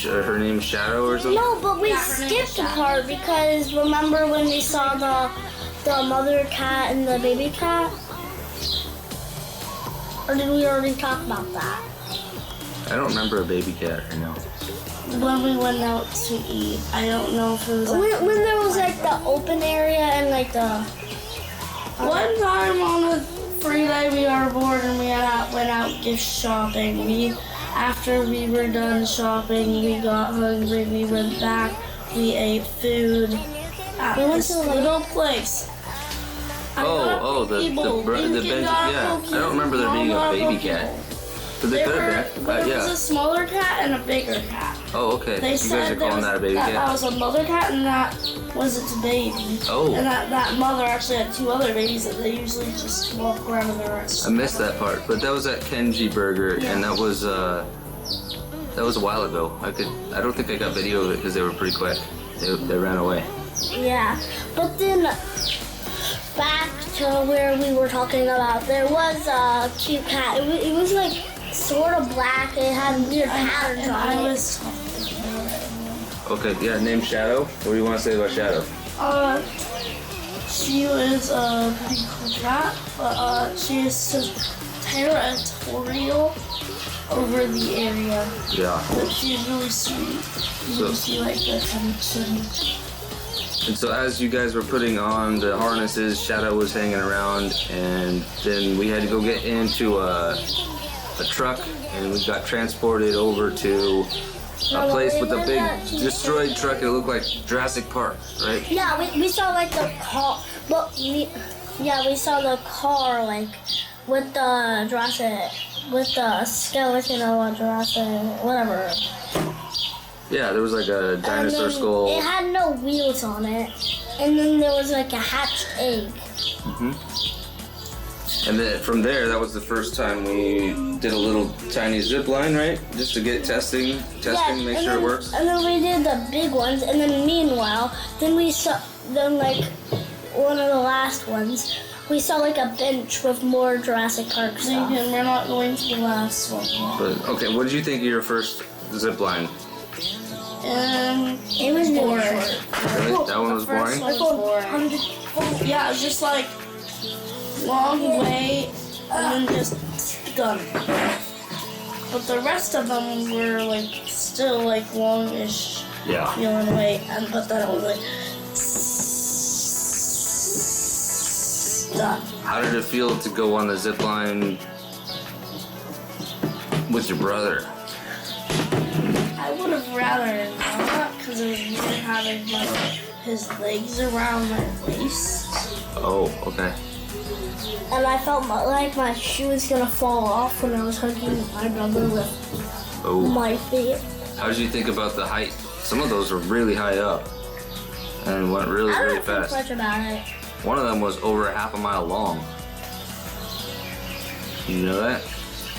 name, her name Shadow or something? No, but we Yeah, her name is skipped a Shadow. part because remember when we saw the mother cat and the baby cat? Or did we already talk about that? I don't remember a baby cat right now. When we went out to eat, I don't know if it was. When there was like the open area and like the. One time on a free day we were bored and we went out gift shopping. After we were done shopping, we got hungry, we went back, we ate food at We went this to the little place. I got The Lincoln Benji, got a yeah. Pokey, I don't remember there being a Mom got baby Pokey. cat. But they could have been. There was Yeah. a smaller cat and a bigger cat. Oh, okay. They You guys said are calling that a baby that cat? was a mother cat and that was its baby. Oh. And that mother actually had two other babies that they usually just walk around in the rest. I missed that part, but that was at Kenji Burger, and that was a while ago. I don't think I got video of it because they were pretty quick. They ran away. Yeah. But then back to where we were talking about, there was a cute cat. It was like sort of black. It had weird patterns And I on it. was talking about it. Okay, yeah, named Shadow. What do you want to say about Shadow? She was a pretty cool cat, but she is so territorial over the area. Yeah. But she's really sweet. You can see like the connection. And so as you guys were putting on the harnesses, Shadow was hanging around, and then we had to go get into a truck, and we got transported over to a place with a big destroyed truck. It looked like Jurassic Park, right? Yeah, we saw like the car, but we saw the car like with the Jurassic, with the skeleton of a Jurassic, whatever. Yeah, there was like a And dinosaur then skull. It had no wheels on it, and then there was like a hatched egg. And then from there, that was the first time we did a little tiny zip line, right? Just to get testing, make and sure then, it works. And then we did the big ones, and then meanwhile, we saw like one of the last ones. We saw like a bench with more Jurassic Park stuff. And we're not going to the last one yet. But okay, what did you think of your first zip line? It was boring. boring. Really? That one was First boring? one was boring. Yeah, it was just like long way and then just done. But the rest of them were like still like longish Yeah. feeling way, but then it was like done. How did it feel to go on the zip line with your brother? I would have rather not because it was weird having like his legs around my waist. Oh, okay. And I felt like my shoe was gonna fall off when I was hugging my brother with Oh. my feet. How did you think about the height? Some of those were really high up and went really, I really don't think fast. much about it. One of them was over half a mile long. You know that?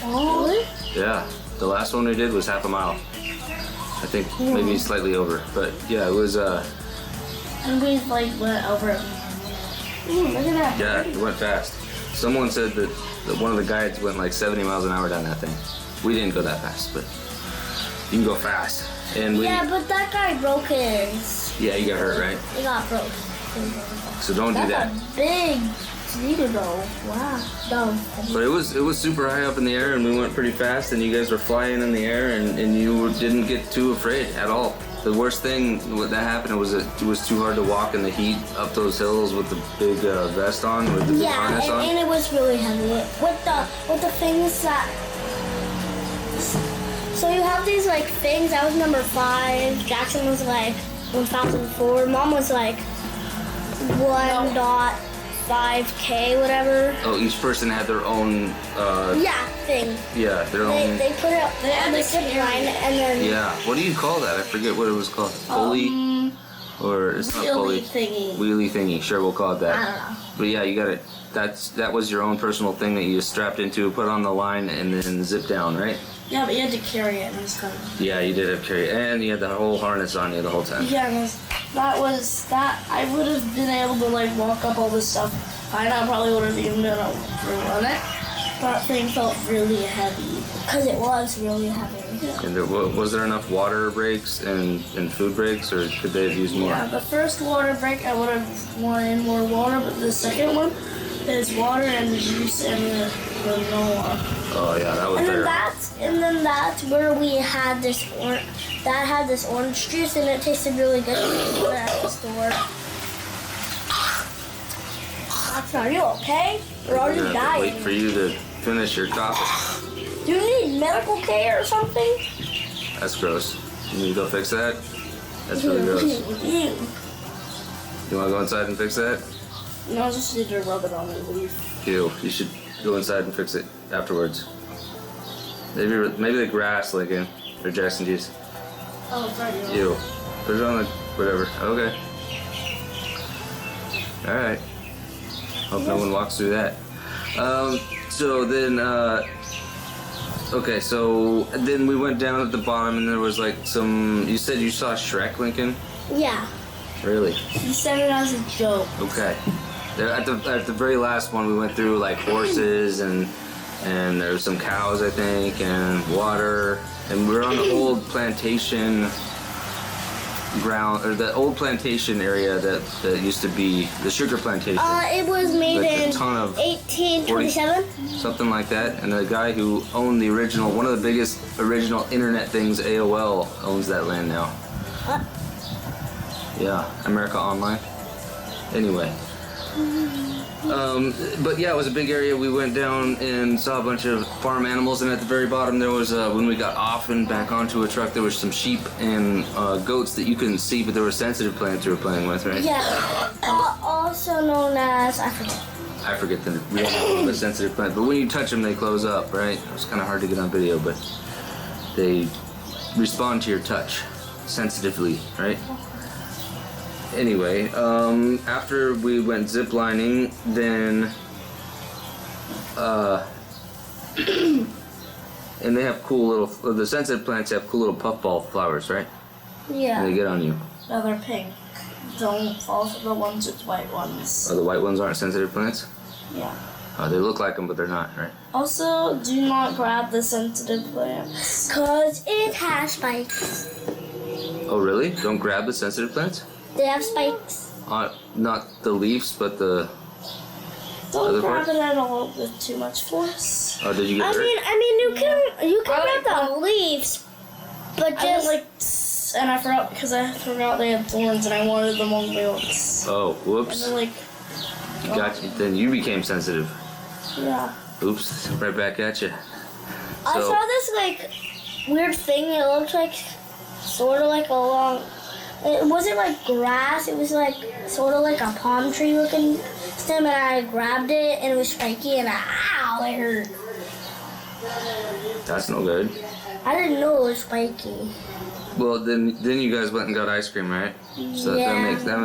Oh, really? Yeah. The last one we did was half a mile. I think maybe slightly over. But yeah, it was, And we like went over. Ooh, look at that. yeah, it went fast. Someone said that one of the guides went like 70 miles an hour down that thing. We didn't go that fast, but you can go fast. And we, Yeah, but that guy broke his. yeah, you got hurt, right? He got broke. So don't do that. That's a big Zero. Wow. No. But it was super high up in the air, and we went pretty fast, and you guys were flying in the air, and you didn't get too afraid at all. The worst thing that happened was it was too hard to walk in the heat up those hills with the big vest on, with the big Yeah, harness on. and it was really heavy. With the things that. So you have these like things. I was number 5. Jackson was like 1,004. Mom was like 1.5. 5K, whatever. Oh, each person had their own. Yeah, thing. Yeah, their own. They put it on the zip line and then Yeah. What do you call that? I forget what it was called. Pulley, or it's not pulley. thingy. Wheelie thingy. Sure, we'll call it that. I don't know. But yeah, you got it. That was your own personal thing that you just strapped into, put on the line, and then zip down, right? Yeah, but you had to carry it and it was kind of... Yeah, you did have to carry it, and you had the whole harness on you the whole time. Yeah, and that I would have been able to like walk up all this stuff. I probably would have even been able to run it. That thing felt really heavy. Because it was really heavy. And was there enough water breaks and food breaks, or could they have used more? Yeah, the first water break I would have wanted more water, but the second one is water and the juice and the granola. Oh yeah, that was And then that's where we had this that had this orange juice and it tasted really good at the store. Are you okay? Or are you We're gonna have to wait dying? for you to finish your coffee. Do you need medical care or something? That's gross. You need to go fix that? That's really gross. Ew. You wanna go inside and fix that? No, I just need to rub it on the leaf. Ew, you should go inside and fix it afterwards. Maybe the grass, Lincoln, or Jackson juice. Oh, it's right. Ew. Put it on the whatever. Okay. Alright. Hope no one walks through that. So then, okay, so then we went down at the bottom and there was like some, you said you saw Shrek, Lincoln? Yeah. Really? He said it as a joke. Okay. There, at the very last one, we went through like horses and there was some cows, I think, and water, and we were on the old plantation ground, or the old plantation area that used to be the sugar plantation. It was made Like a in ton of 1827. Something like that, and the guy who owned the original, one of the biggest original internet things, AOL, owns that land now. What? Yeah, America Online. Anyway. But yeah, it was a big area. We went down and saw a bunch of farm animals, and at the very bottom there was, when we got off and back onto a truck, there was some sheep and goats that you couldn't see, but there were sensitive plants you were playing with, right? Yeah. Also known as, I forget the real name of a sensitive plant, but when you touch them, they close up, right? It was kind of hard to get on video, but they respond to your touch sensitively, right? Anyway, after we went ziplining, then, and they have cool little, the sensitive plants have cool little puffball flowers, right? And they Yeah. get on you. No, they're pink. Don't fall for the ones with white ones. Oh, the white ones aren't sensitive plants? Yeah. Oh, they look like them, but they're not, right? Also, do not grab the sensitive plants. Because it has spikes. Oh, really? Don't grab the sensitive plants? They have spikes. Not the leaves, but the... Don't Other grab parts? it at all with too much force. Oh, did you get hurt? You can I grab the leaves, but I just was like, and I forgot they had thorns, and I wanted them on the oaks. Oh, And whoops. then like, Gotcha. Then you became sensitive. yeah. Oops, right back at you. I So- saw this like weird thing. It looked like sort of like a long. It wasn't like grass. It was like sort of like a palm tree looking stem, and I grabbed it, and it was spiky, and ow, it hurt. That's no good. I didn't know it was spiky. Well, then you guys went and got ice cream, right? So Yeah. that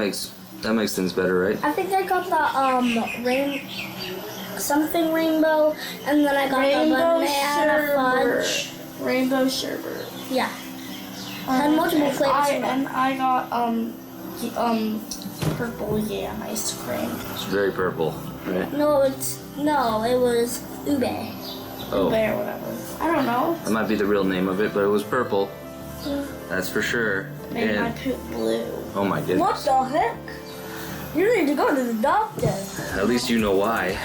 makes things better, right? I think I got the something rainbow, and then I got Rainbow the banana fudge. sherbet. Rainbow sherbet. Yeah. Had multiple flavors. And I got purple yam ice cream. It's very purple, right? No, it was ube. Oh, Bear, whatever. I don't know. that might be the real name of it, but it was purple. That's for sure. Maybe I And put blue. oh my goodness. What the heck? You need to go to the doctor. At least you know why.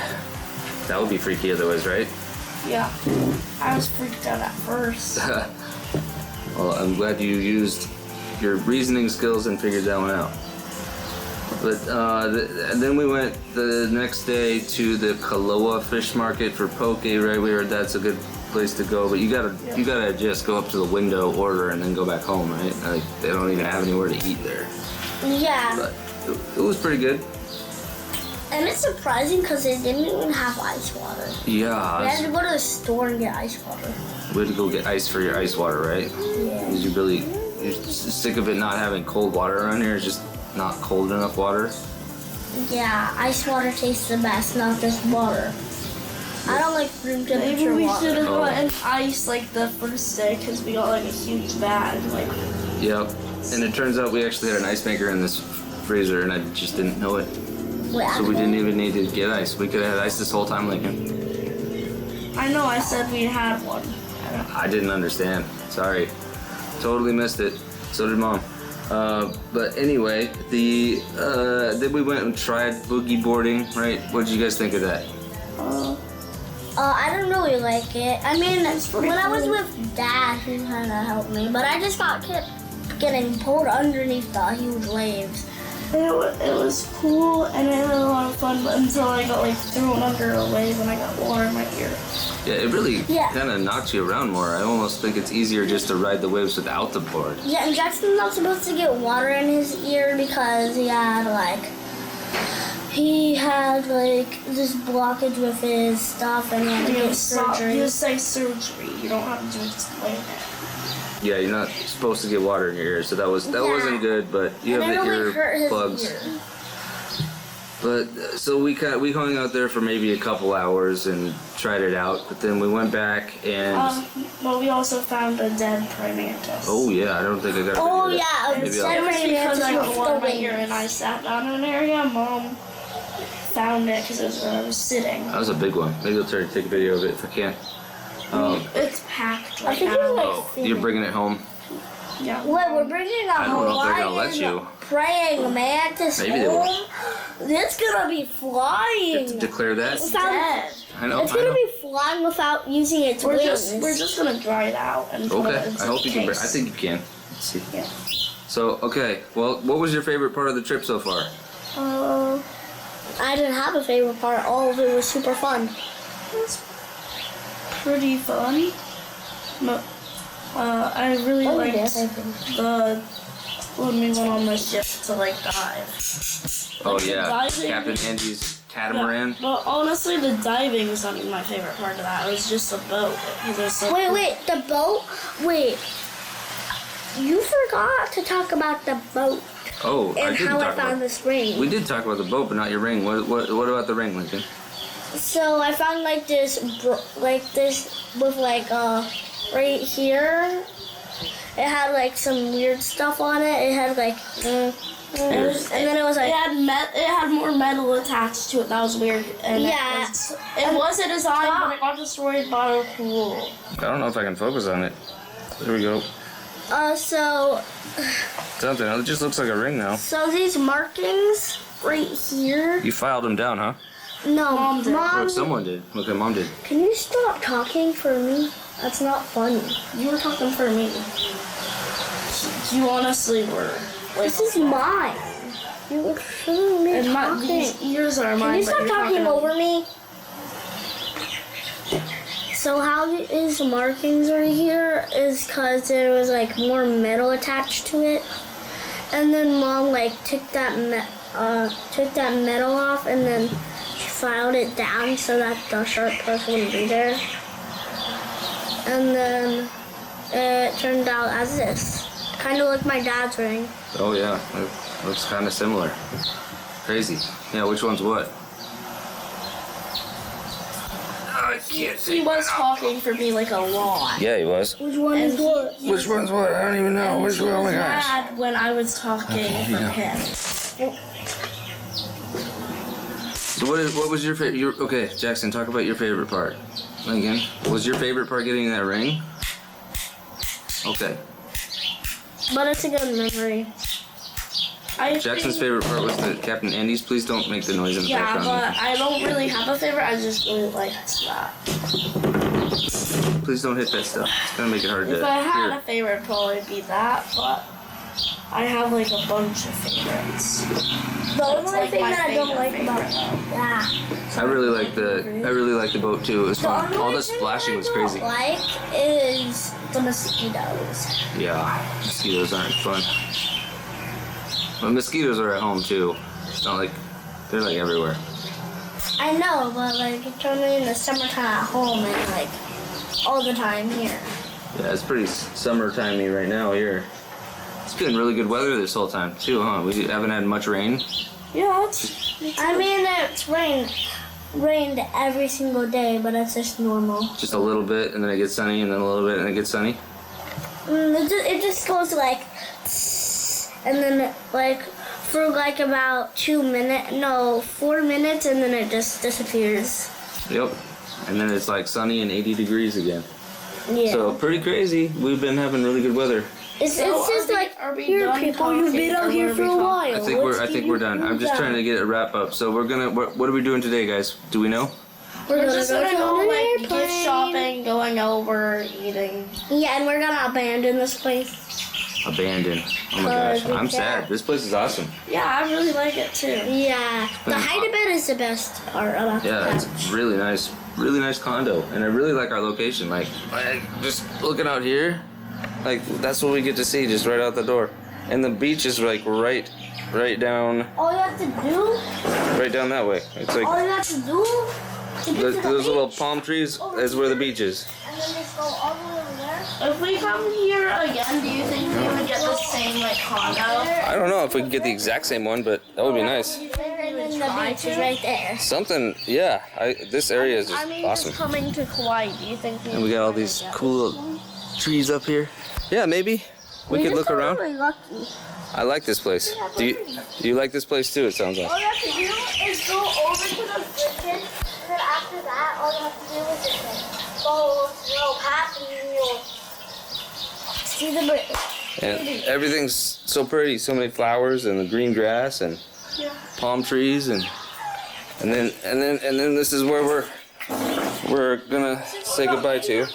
That would be freaky otherwise, right? Yeah. I was freaked out at first. Well, I'm glad you used your reasoning skills and figured that one out. But then we went the next day to the Kaloa fish market for poke, right? We heard that's a good place to go, but you gotta just go up to the window, order, and then go back home, right? Like they don't even have anywhere to eat there. Yeah. But it was pretty good. And it's surprising because they didn't even have ice water. Yeah. We had to go to the store and get ice water. We had to go get ice for your ice water, right? Yeah. Because you're sick of it not having cold water around here. It's just not cold enough water. Yeah, ice water tastes the best, not just water. I don't like room temperature Maybe we water. should have Oh. gotten ice like the first day because we got like a huge bag. Like, Yep. And it turns out we actually had an ice maker in this freezer, and I just didn't know it. Wait, So we didn't even need to get ice. We could have had ice this whole time, Lincoln. I know I said we had one. I didn't understand. Sorry. Totally missed it. So did Mom. But anyway, then we went and tried boogie boarding, right? What did you guys think of that? I don't really like it. I mean, when I was with Dad, he kind of helped me, but I just kept getting pulled underneath the huge waves. It was cool and it was a lot of fun until I got like thrown under a wave and I got water in my ear. Yeah, it really Yeah. kind of knocks you around more. I almost think it's easier just to ride the waves without the board. Yeah, and Jackson's not supposed to get water in his ear because he had this blockage with his stuff and he had to get surgery. You say surgery. You don't have to explain it. Yeah, you're not supposed to get water in your ear, so that Yeah. wasn't good. But you And have it the only hurt ear his plugs. ear. But so we hung out there for maybe a couple hours and tried it out. But then we went back and Well, we also found a dead praying mantis. oh yeah, I don't think I got. Oh video of that. yeah, Maybe it's I'll- It was because I got with water in the my ear wings. and I sat down in an area. Mom found it because it was where I was sitting. That was a big one. Maybe I'll try to take a video of it if I can. It's packed I right think now. it was Oh, you're bringing it home. Yeah. Wait, we're bringing a I don't know if they're gonna let Hawaiian you. praying mantis Maybe they will. home. It's gonna be flying. Declare that. Dead. I know. It's I gonna know. be flying without using its We're wings. just gonna dry it out and put it Okay, into I hope the you can. I case. think you can. Let's see. Yeah. So okay, well, what was your favorite part of the trip so far? I didn't have a favorite part. All of it was super fun. It's pretty fun. No, I really liked when we went on the ship to like dive. Oh Like the yeah, diving- Captain Andy's catamaran. Well, honestly, the diving was not even my favorite part of that. It was just the boat. It was so cool. Wait, the boat? Wait. You forgot to talk about the boat Oh, I and didn't how I talk found about. this ring. We did talk about the boat, but not your ring. What about the ring, Lincoln? So I found like this with right here. It had like some weird stuff on it. It had like, and then it was like, It had more metal attached to it. That was weird. And Yeah. it wasn't designed, but it got destroyed by a pool. I don't know if I can focus on it. There we go. so Something. It just looks like a ring now. these markings right here. You filed them down, huh? No, Mom did. Or someone did. Okay, Mom did. Can you stop talking for me? That's not funny. You were talking for me. You honestly were. This is mine. You shouldn't be And talking. these ears are Can mine. you but stop you're talking over me? So how his markings are here is because there was like more metal attached to it, and then Mom like took that metal off, and then she filed it down so that the sharp part wouldn't be there, and then it turned out as this, kind of like my dad's ring. Oh yeah, it looks kind of similar. Crazy. Yeah, which one's what? I can't He was talking for me like a lot. Yeah, he was. Which one is what? Which one's what? I don't even know. Which one? Oh my gosh. Mad when I was talking for him. So what was your favorite? Okay, Jackson, talk about your favorite part. Lincoln, was your favorite part getting that ring? Okay. But it's a good memory. Jackson's favorite part was the Captain Andy's. Please don't make the noise in the Yeah, but background. I don't really have a favorite. I just really liked that. Please don't hit that stuff. It's gonna make it hard to If I had a hear. favorite, it'd probably be that. But I have like a bunch of favorites. The only like thing my that I don't like favorite about yeah. I really like the boat too. It was fun. All the splashing was crazy. What I don't like is the mosquitoes. Yeah, mosquitoes aren't fun. But mosquitoes are at home too. It's not like They're like everywhere. I know, but like it's only in the summertime at home and like all the time here. Yeah, it's pretty summertimey right now here. It's been really good weather this whole time too, huh? We haven't had much rain. Yeah, I mean it's rained every single day, but it's just normal. Just a little bit, and then it gets sunny, and then a little bit, and it gets sunny. It just goes like, and then like for like about 4 minutes, and then it just disappears. Yep. And then it's like sunny and 80 degrees again. Yeah. So pretty crazy. We've been having really good weather. It's just like here, people. You've been out here for a while. I think we're done. I'm just trying to get a wrap up. So we're gonna. What are we doing today, guys? Do we know? We're just gonna go on an like airplane. gift shopping, going over, eating. Yeah, and we're gonna abandon this place. Abandon. Oh my gosh. we I'm can't. sad. This place is awesome. Yeah, I really like it too. Yeah, the hide-a-bed is the best part about Yeah, that. it's really nice condo, and I really like our location. Like just looking out here, like that's what we get to see just right out the door, and the beach is like right down All you have to do, right down that way. It's like all you have to do, to get to the those beach, little palm trees is where the beach is. and then just go all the way over there. If we come here again, do you think we would get the same like condo? I don't know if we can get the exact same one, but that would be nice. And then the beach is right there. Something, yeah. This area is just I mean, awesome. just coming to Kauai, do you think we And we got all these cool trees up here. Yeah, maybe we could look around. Really lucky. I like this place. Do you like this place too? It sounds like. All you have to do is go over to the kitchen, and then after that, all you have to do is just like, go past and you'll see the bridge. And everything's so pretty. So many flowers and the green grass and palm trees and then this is where we're gonna say goodbye to.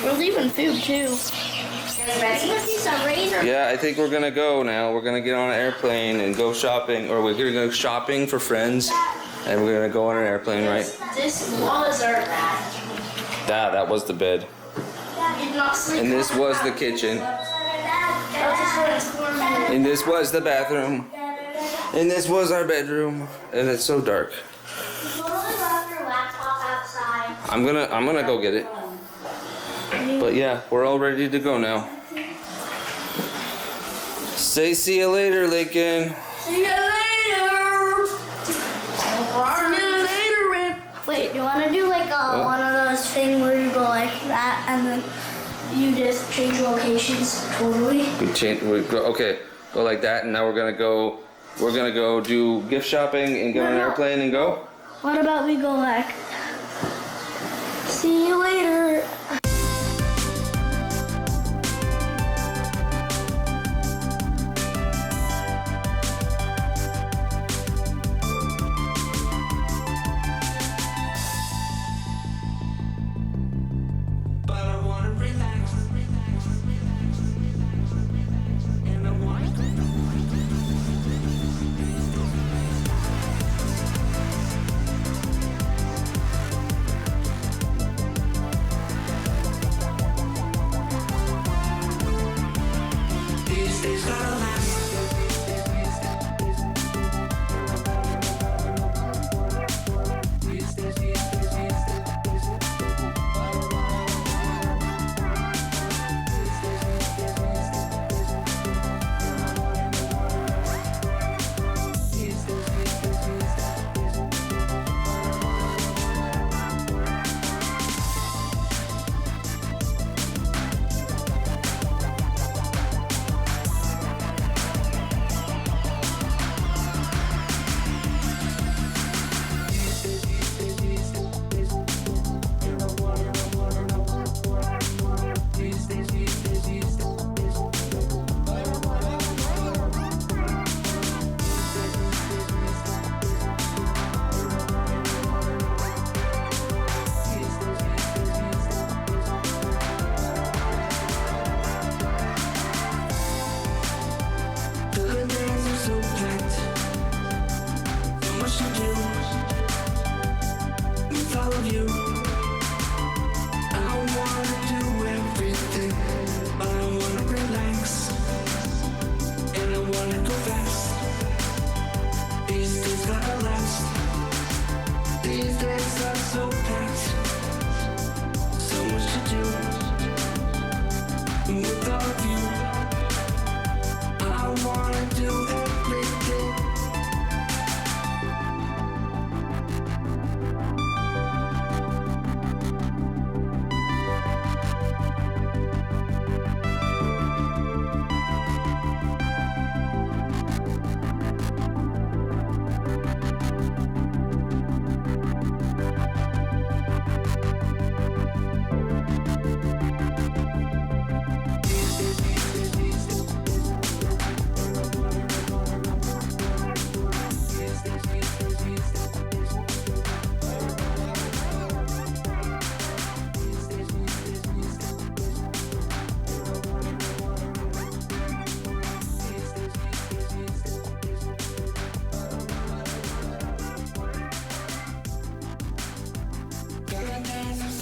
We're leaving food too. Yeah, I think we're gonna go now. We're gonna get on an airplane and go shopping, or we're gonna go shopping for friends, and we're gonna go on an airplane, right? This was our bed. That was the bed, We did not sleep. and this was the kitchen, and this was the bathroom, and this was our bedroom, and it's so dark. I'm gonna go get it. But yeah, we're all ready to go now. Say see you later, Lincoln. See you later. Wait, you want to do like one of those things where you go like that and then you just change locations totally? Okay, go like that, and now we're gonna go do gift shopping and get on an airplane and go. What about we go like, see you later? These days gotta last. These days are so packed. So much to do. Without you, I wanna do it.